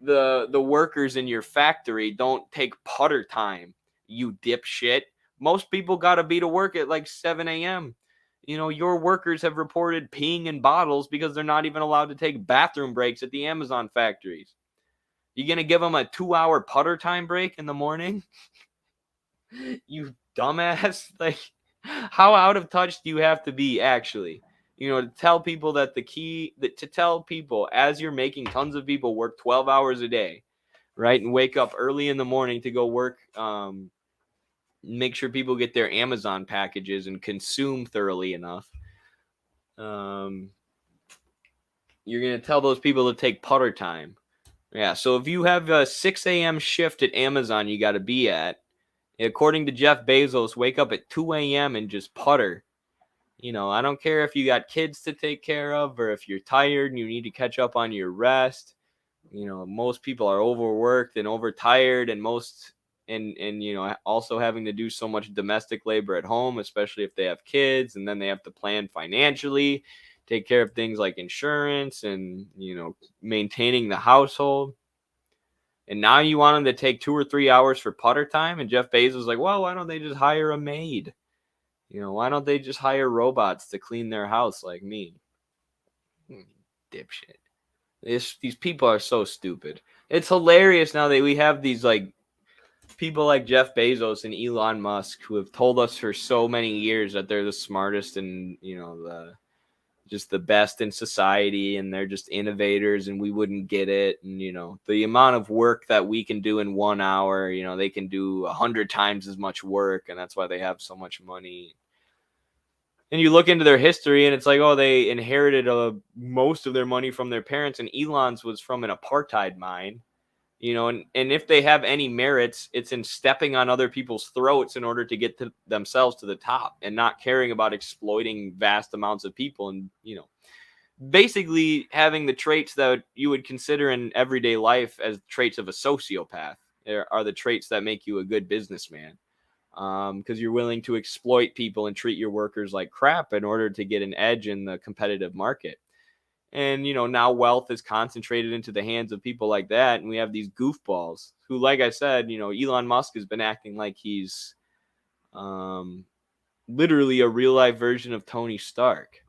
the workers in your factory don't take putter time, you dipshit. Most people got to be to work at like 7 a.m. You know, your workers have reported peeing in bottles because they're not even allowed to take bathroom breaks at the Amazon factories. You going to give them a 2-hour putter time break in the morning? You dumbass. Like, how out of touch do you have to be, actually? You know, to tell people that to tell people as you're making tons of people work 12 hours a day, right? And wake up early in the morning to go work, make sure people get their Amazon packages and consume thoroughly enough. You're going to tell those people to take putter time. Yeah, so if you have a 6 a.m. shift at Amazon you got to be at, according to Jeff Bezos, wake up at 2 a.m. and just putter. You know, I don't care if you got kids to take care of or if you're tired and you need to catch up on your rest. You know, most people are overworked and overtired, and you know, also having to do so much domestic labor at home, especially if they have kids, and then they have to plan financially, take care of things like insurance and, you know, maintaining the household. And now you want them to take 2 or 3 hours for putter time? And Jeff Bezos is like, well, why don't they just hire a maid? You know, why don't they just hire robots to clean their house like me? Dipshit. These people are so stupid. It's hilarious now that we have these like people like Jeff Bezos and Elon Musk who have told us for so many years that they're the smartest and, you know, just the best in society, and they're just innovators and we wouldn't get it. And, you know, the amount of work that we can do in 1 hour, you know, they can do 100 times as much work, and that's why they have so much money. And you look into their history and it's like, oh, they inherited most of their money from their parents, and Elon's was from an apartheid mine. You know, and if they have any merits, it's in stepping on other people's throats in order to get to themselves to the top, and not caring about exploiting vast amounts of people, and, you know, basically having the traits that you would consider in everyday life as traits of a sociopath are the traits that make you a good businessman, because you're willing to exploit people and treat your workers like crap in order to get an edge in the competitive market. And, you know, now wealth is concentrated into the hands of people like that. And we have these goofballs who, like I said, you know, Elon Musk has been acting like he's literally a real life version of Tony Stark.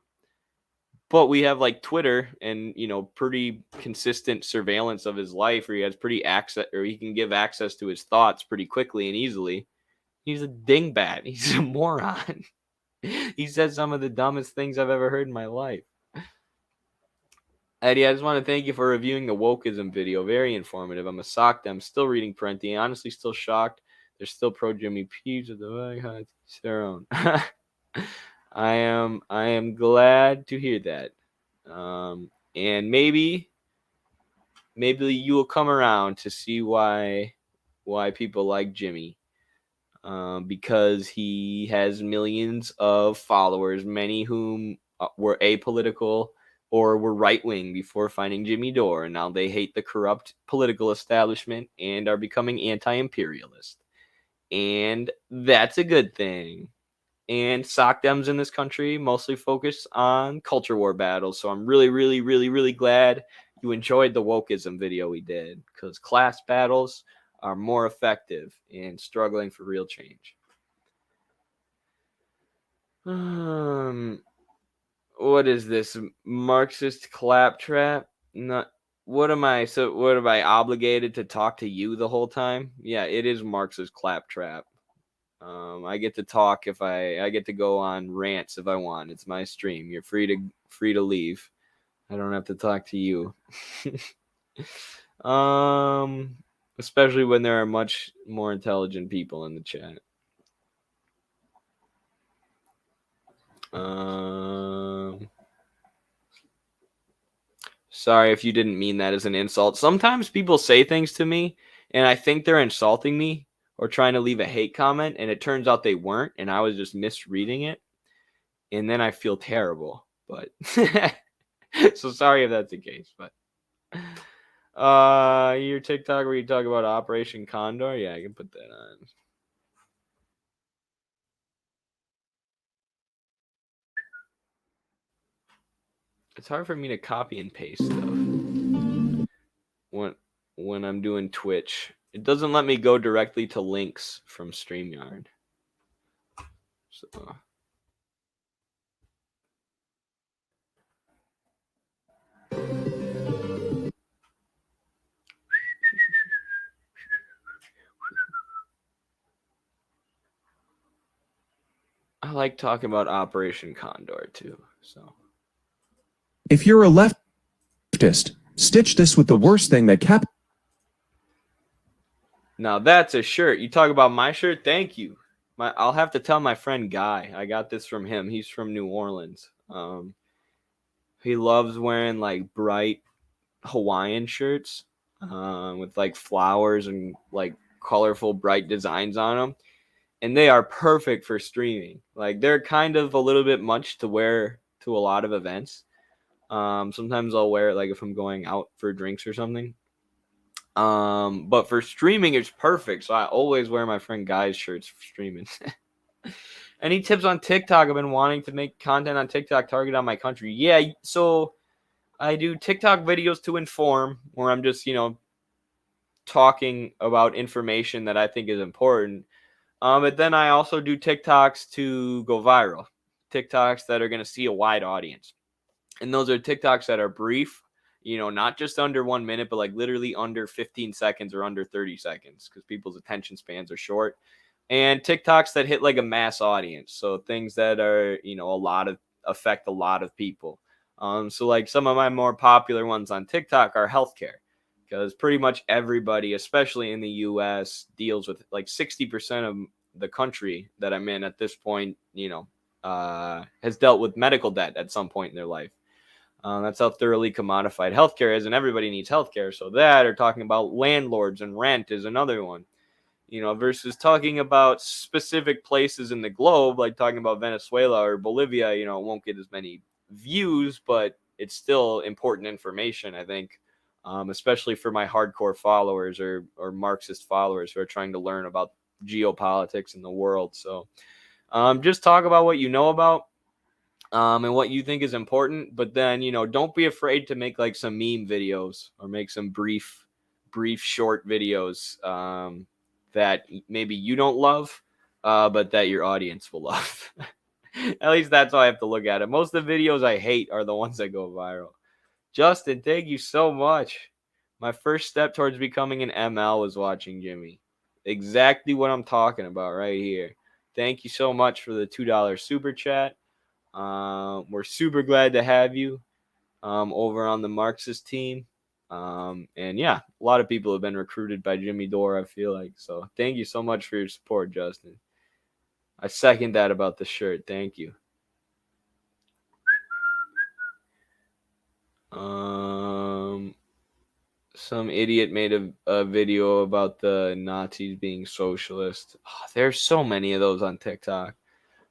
But we have like Twitter and, you know, pretty consistent surveillance of his life, where he has pretty access, or he can give access to his thoughts pretty quickly and easily. He's a dingbat. He's a moron. He says some of the dumbest things I've ever heard in my life. Eddie, I just want to thank you for reviewing the wokeism video. Very informative. I'm still reading Parenti. Honestly, still shocked. They're still pro Jimmy Peeves with the their own. I am glad to hear that. And maybe you will come around to see why people like Jimmy. Because he has millions of followers, many whom were apolitical or were right-wing before finding Jimmy Dore, and now they hate the corrupt political establishment and are becoming anti-imperialist. And that's a good thing. And sock dems in this country mostly focus on culture war battles, so I'm really, really, really, really glad you enjoyed the wokeism video we did, because class battles are more effective in struggling for real change. What is this? Marxist claptrap? What am I obligated to talk to you the whole time? Yeah, it is Marxist claptrap. I get to talk if I get to go on rants if I want. It's my stream. You're free to leave. I don't have to talk to you. Especially when there are much more intelligent people in the chat. Sorry if you didn't mean that as an insult. Sometimes people say things to me and I think they're insulting me or trying to leave a hate comment, and it turns out they weren't, and I was just misreading it. And then I feel terrible. But so sorry if that's the case. But your TikTok where you talk about Operation Condor? Yeah, I can put that on. It's hard for me to copy and paste stuff when I'm doing Twitch. It doesn't let me go directly to links from StreamYard. So I like talking about Operation Condor too. So if you're a leftist, stitch this with the worst thing that now that's a shirt. You talk about my shirt? Thank you. I'll have to tell my friend Guy. I got this from him. He's from New Orleans. He loves wearing like bright Hawaiian shirts with like flowers and like colorful bright designs on them. And they are perfect for streaming. Like they're kind of a little bit much to wear to a lot of events. Sometimes I'll wear it like if I'm going out for drinks or something. But for streaming, it's perfect. So I always wear my friend Guy's shirts for streaming. Any tips on TikTok? I've been wanting to make content on TikTok targeted on my country. Yeah, so I do TikTok videos to inform, where I'm just, talking about information that I think is important. But then I also do TikToks to go viral. TikToks that are going to see a wide audience. And those are TikToks that are brief, not just under 1 minute, but like literally under 15 seconds or under 30 seconds because people's attention spans are short. And TikToks that hit like a mass audience. So things that are, affect a lot of people. So like some of my more popular ones on TikTok are healthcare, because pretty much everybody, especially in the US, deals with like 60% of the country that I'm in at this point, has dealt with medical debt at some point in their life. That's how thoroughly commodified healthcare is, and everybody needs healthcare. So that, or talking about landlords and rent is another one, versus talking about specific places in the globe, like talking about Venezuela or Bolivia. It won't get as many views, but it's still important information, I think, especially for my hardcore followers or Marxist followers who are trying to learn about geopolitics in the world. So just talk about what you know about. And what you think is important, but then, don't be afraid to make like some meme videos or make some brief short videos that maybe you don't love, but that your audience will love. At least that's how I have to look at it. Most of the videos I hate are the ones that go viral. Justin, thank you so much. My first step towards becoming an ML was watching Jimmy. Exactly what I'm talking about right here. Thank you so much for the $2 super chat. We're super glad to have you over on the Marxist team. And yeah, a lot of people have been recruited by Jimmy Dore, I feel like. So thank you so much for your support, Justin. I second that about the shirt. Thank you. Some idiot made a video about the Nazis being socialist. Oh, there's so many of those on TikTok.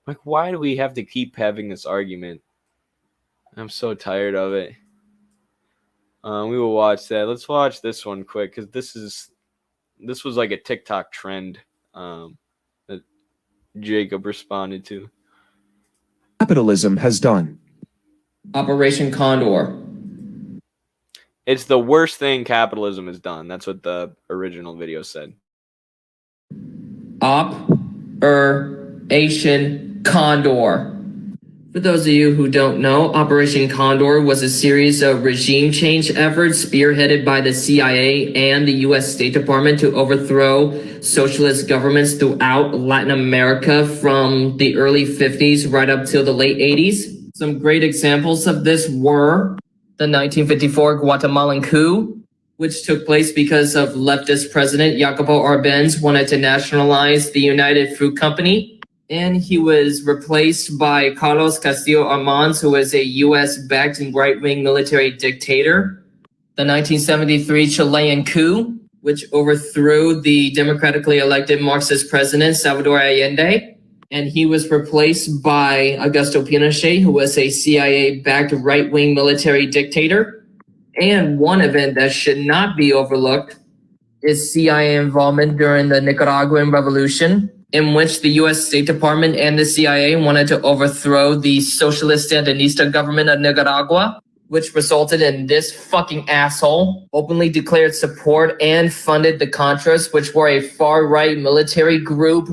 Like, why do we have to keep having this argument? I'm so tired of it. We will watch that. Let's watch this one quick, because this was like a TikTok trend that Jacob responded to. capitalism has done. Operation Condor. It's the worst thing capitalism has done. That's what the original video said. Operation Condor. For those of you who don't know, Operation Condor was a series of regime change efforts spearheaded by the CIA and the US State Department to overthrow socialist governments throughout Latin America from the early 50s right up till the late 80s. Some great examples of this were the 1954 Guatemalan coup, which took place because of leftist president Jacobo Arbenz wanted to nationalize the United Fruit Company. and he was replaced by Carlos Castillo Armans, who was a U.S.-backed and right-wing military dictator. The 1973 Chilean coup, which overthrew the democratically elected Marxist president Salvador Allende. And he was replaced by Augusto Pinochet, who was a CIA-backed right-wing military dictator. And one event that should not be overlooked is CIA involvement during the Nicaraguan Revolution, in which the U.S. State Department and the CIA wanted to overthrow the socialist Sandinista government of Nicaragua, which resulted in this fucking asshole openly declared support and funded the Contras, which were a far-right military group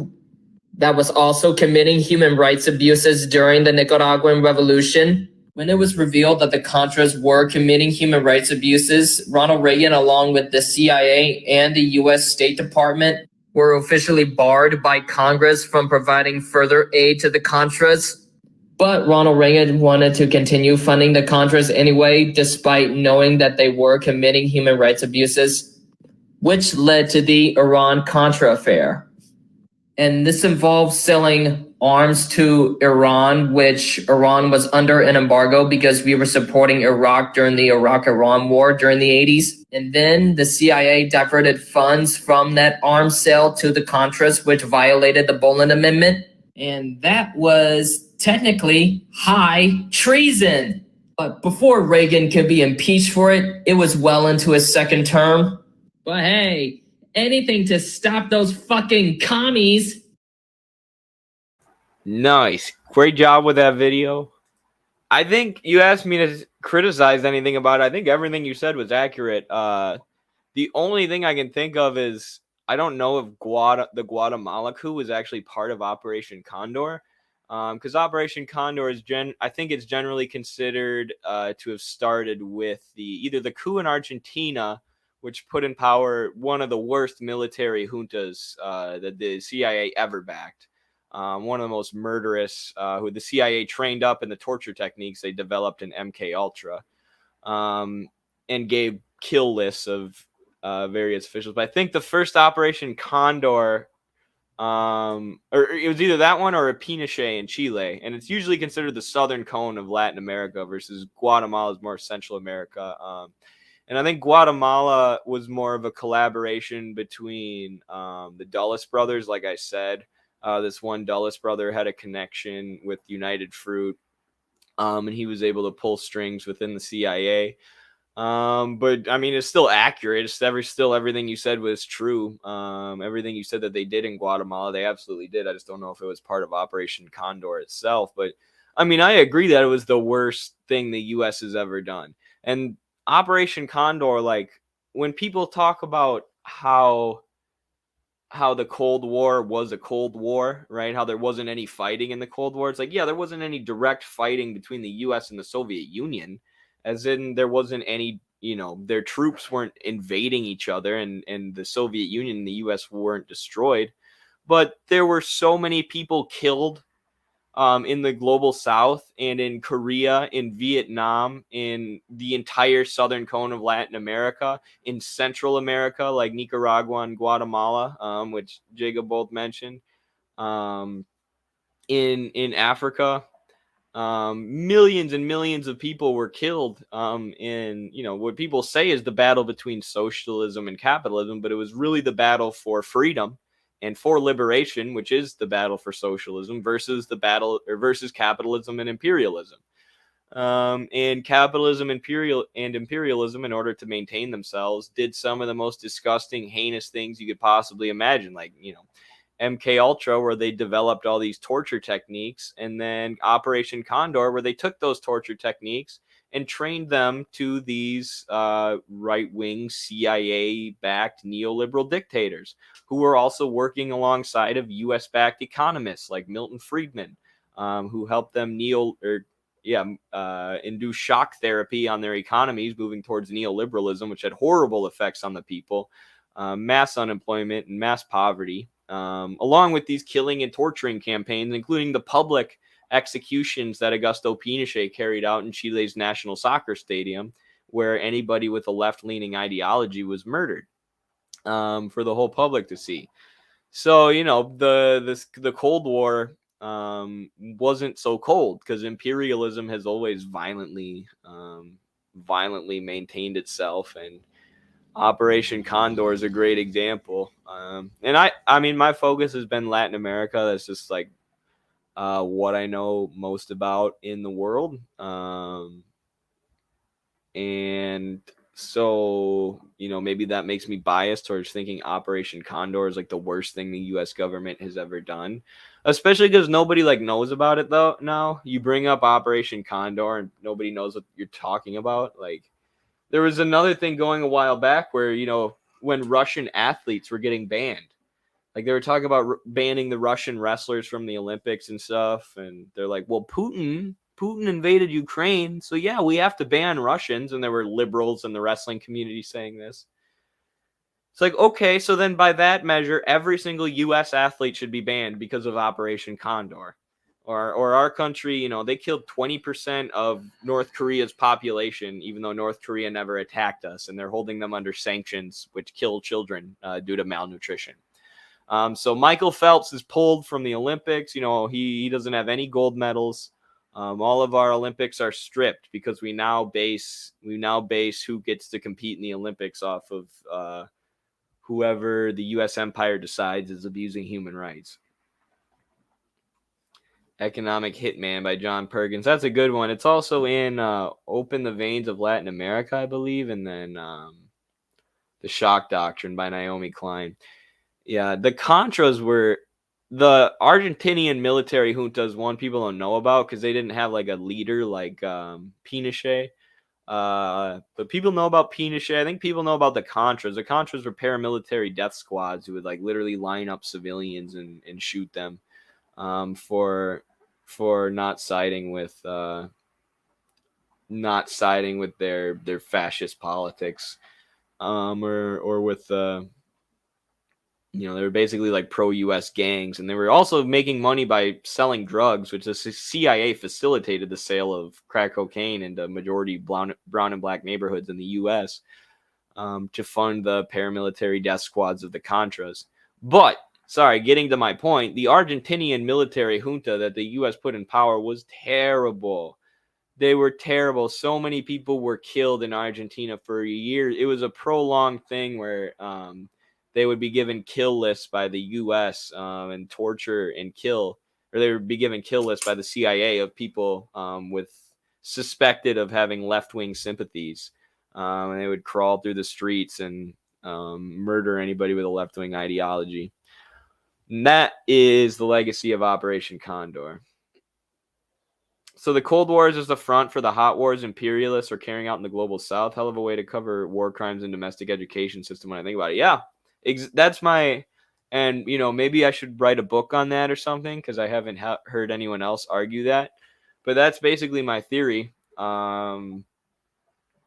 that was also committing human rights abuses during the Nicaraguan Revolution. When it was revealed that the Contras were committing human rights abuses, Ronald Reagan, along with the CIA and the U.S. State Department, were officially barred by Congress from providing further aid to the Contras. But Ronald Reagan wanted to continue funding the Contras anyway, despite knowing that they were committing human rights abuses, which led to the Iran-Contra affair. And this involved selling arms to Iran, which Iran was under an embargo because we were supporting Iraq during the Iraq-Iran war during the 80s. And then the CIA diverted funds from that arms sale to the Contras, which violated the Boland Amendment. And that was technically high treason. But before Reagan could be impeached for it, it was well into his second term. But hey, anything to stop those fucking commies. Nice. Great job with that video. I think you asked me to criticize anything about it. I think everything you said was accurate. The only thing I can think of is I don't know if the Guatemala coup was actually part of Operation Condor. Because Operation Condor is I think it's generally considered to have started with either the coup in Argentina, which put in power one of the worst military juntas that the CIA ever backed. One of the most murderous, who the CIA trained up in the torture techniques they developed in MK Ultra, and gave kill lists of various officials. But I think the first Operation Condor, or it was either that one or a Pinochet in Chile, and it's usually considered the southern cone of Latin America versus Guatemala's more Central America. And I think Guatemala was more of a collaboration between the Dulles brothers, like I said. This one Dulles brother had a connection with United Fruit, and he was able to pull strings within the CIA. But I mean, it's still accurate. It's still everything you said was true. Everything you said that they did in Guatemala, they absolutely did. I just don't know if it was part of Operation Condor itself. But I mean, I agree that it was the worst thing the U.S. has ever done. And Operation Condor, like when people talk about how the Cold War was a Cold War, right? How there wasn't any fighting in the Cold War. It's like, yeah, there wasn't any direct fighting between the U.S. and the Soviet Union, as in there wasn't any, their troops weren't invading each other, and the Soviet Union and the U.S. weren't destroyed. But there were so many people killed in the global South and in Korea, in Vietnam, in the entire southern cone of Latin America, in Central America, like Nicaragua and Guatemala, which Jacob both mentioned, in Africa. Millions and millions of people were killed in, what people say is the battle between socialism and capitalism, but it was really the battle for freedom and for liberation, which is the battle for socialism versus capitalism and imperialism. And capitalism, imperialism, in order to maintain themselves, did some of the most disgusting, heinous things you could possibly imagine, like, MK Ultra, where they developed all these torture techniques, and then Operation Condor, where they took those torture techniques and trained them to these right-wing CIA-backed neoliberal dictators who were also working alongside of U.S.-backed economists like Milton Friedman, who helped them induce shock therapy on their economies, moving towards neoliberalism, which had horrible effects on the people, mass unemployment and mass poverty, along with these killing and torturing campaigns, including the public executions that Augusto Pinochet carried out in Chile's national soccer stadium, where anybody with a left-leaning ideology was murdered for the whole public to see. So, the Cold War wasn't so cold, because imperialism has always violently maintained itself, and Operation Condor is a great example. And I mean, my focus has been Latin America. That's just like what I know most about in the world. And so, maybe that makes me biased towards thinking Operation Condor is like the worst thing the U.S. government has ever done, especially because nobody like knows about it though. Now you bring up Operation Condor and nobody knows what you're talking about. Like, there was another thing going a while back where, when Russian athletes were getting banned, like they were talking about banning the Russian wrestlers from the Olympics and stuff. And they're like, well, Putin invaded Ukraine, so yeah, we have to ban Russians. And there were liberals in the wrestling community saying this. It's like, okay, so then by that measure, every single U.S. athlete should be banned because of Operation Condor. Or our country, they killed 20% of North Korea's population, even though North Korea never attacked us, and they're holding them under sanctions, which kill children due to malnutrition. So Michael Phelps is pulled from the Olympics. He doesn't have any gold medals. All of our Olympics are stripped because we now base who gets to compete in the Olympics off of whoever the U.S. empire decides is abusing human rights. Economic Hitman by John Perkins. That's a good one. It's also in Open the Veins of Latin America, I believe, and then The Shock Doctrine by Naomi Klein. Yeah, the Contras were the Argentinian military juntas. One people don't know about because they didn't have like a leader like Pinochet. But people know about Pinochet. I think people know about the Contras. The Contras were paramilitary death squads who would like literally line up civilians and shoot them for not siding with their fascist politics, or with they were basically like pro-US gangs, and they were also making money by selling drugs, which the CIA facilitated the sale of crack cocaine into majority brown and black neighborhoods in the US to fund the paramilitary death squads of the Contras. But getting to my point, the Argentinian military junta that the U.S. put in power was terrible. They were terrible. So many people were killed in Argentina for years. It was a prolonged thing where they would be given kill lists by the U.S. And torture and kill, or they would be given kill lists by the CIA of people with suspected of having left-wing sympathies. And they would crawl through the streets and murder anybody with a left-wing ideology. And that is the legacy of Operation Condor. So the Cold War is just the front for the hot wars imperialists are carrying out in the global south. Hell of a way to cover war crimes and domestic education system when I think about it. Yeah, that's my, and maybe I should write a book on that or something, because I haven't heard anyone else argue that. But that's basically my theory.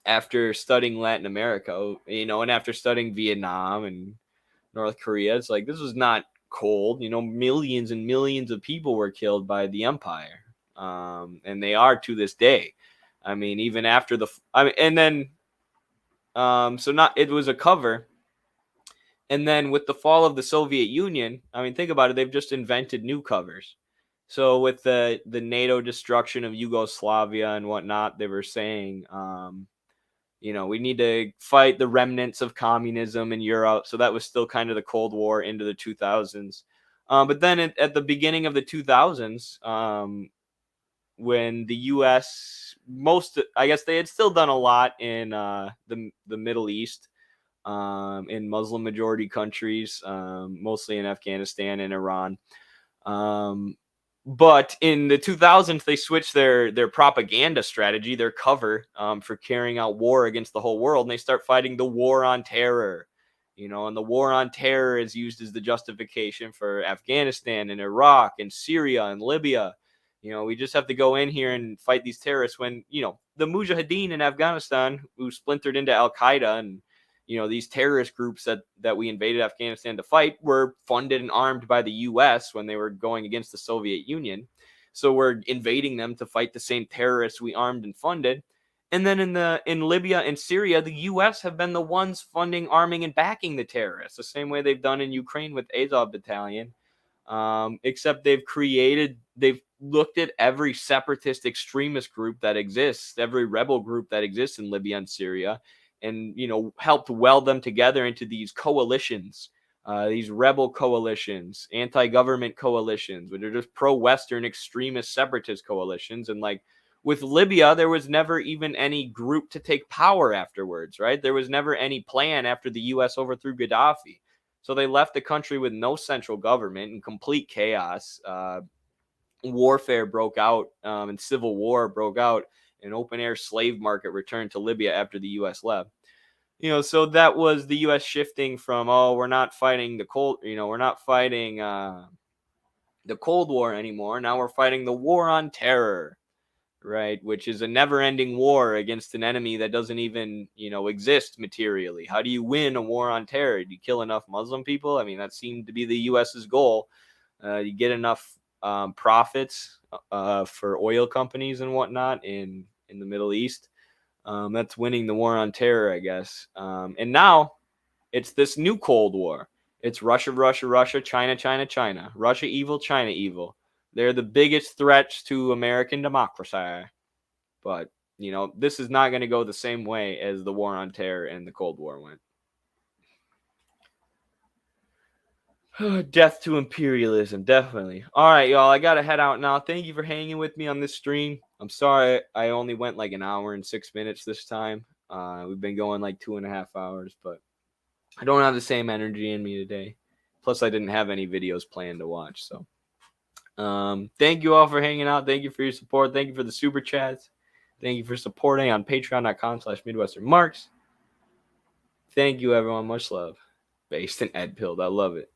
After studying Latin America, and after studying Vietnam and North Korea, it's like, this was not cold. Millions and millions of people were killed by the empire, and they are to this day. I mean, even after it was a cover, and then with the fall of the Soviet Union, I mean, think about it, they've just invented new covers. So with the NATO destruction of Yugoslavia and whatnot, they were saying we need to fight the remnants of communism in Europe. So that was still kind of the Cold War into the 2000s. But then at the beginning of the 2000s, when the U.S. I guess they had still done a lot in the Middle East, in Muslim majority countries, mostly in Afghanistan and Iran. But in the 2000s, they switched their propaganda strategy, their cover, for carrying out war against the whole world. And they start fighting the war on terror, and the war on terror is used as the justification for Afghanistan and Iraq and Syria and Libya. We just have to go in here and fight these terrorists when, the Mujahideen in Afghanistan, who splintered into Al-Qaeda and, these terrorist groups that we invaded Afghanistan to fight, were funded and armed by the U.S. when they were going against the Soviet Union. So we're invading them to fight the same terrorists we armed and funded. And then in Libya and Syria, the U.S. have been the ones funding, arming, and backing the terrorists, the same way they've done in Ukraine with Azov Battalion. except they've looked at every separatist extremist group that exists, every rebel group that exists in Libya and Syria, and, you know, helped weld them together into these coalitions, these rebel coalitions, anti-government coalitions, which are just pro-Western extremist separatist coalitions. And like with Libya, there was never even any group to take power afterwards, right? There was never any plan after the U.S. overthrew Gaddafi. So they left the country with no central government in complete chaos. Warfare broke out, and civil war broke out. An open-air slave market returned to Libya after the U.S. left. You know, so that was the U.S. shifting from, oh, we're not fighting the Cold War anymore. Now we're fighting the war on terror, right? Which is a never-ending war against an enemy that doesn't even, you know, exist materially. How do you win a war on terror? Do you kill enough Muslim people? I mean, that seemed to be the U.S.'s goal. You get enough profits for oil companies and whatnot in the Middle East. That's winning the war on terror, I guess. And now it's this new Cold War. It's Russia, Russia, Russia, China, China, China. Russia evil, China evil. They're the biggest threats to American democracy. But, you know, this is not going to go the same way as the war on terror and the Cold War went. Death to imperialism, definitely. All right, y'all, I got to head out now. Thank you for hanging with me on this stream. I'm sorry I only went like an hour and 6 minutes this time. We've been going like 2.5 hours, but I don't have the same energy in me today. Plus, I didn't have any videos planned to watch. So thank you all for hanging out. Thank you for your support. Thank you for the super chats. Thank you for supporting on patreon.com/MidwesternMarks. Thank you, everyone. Much love. Based and Ed Pilled. I love it.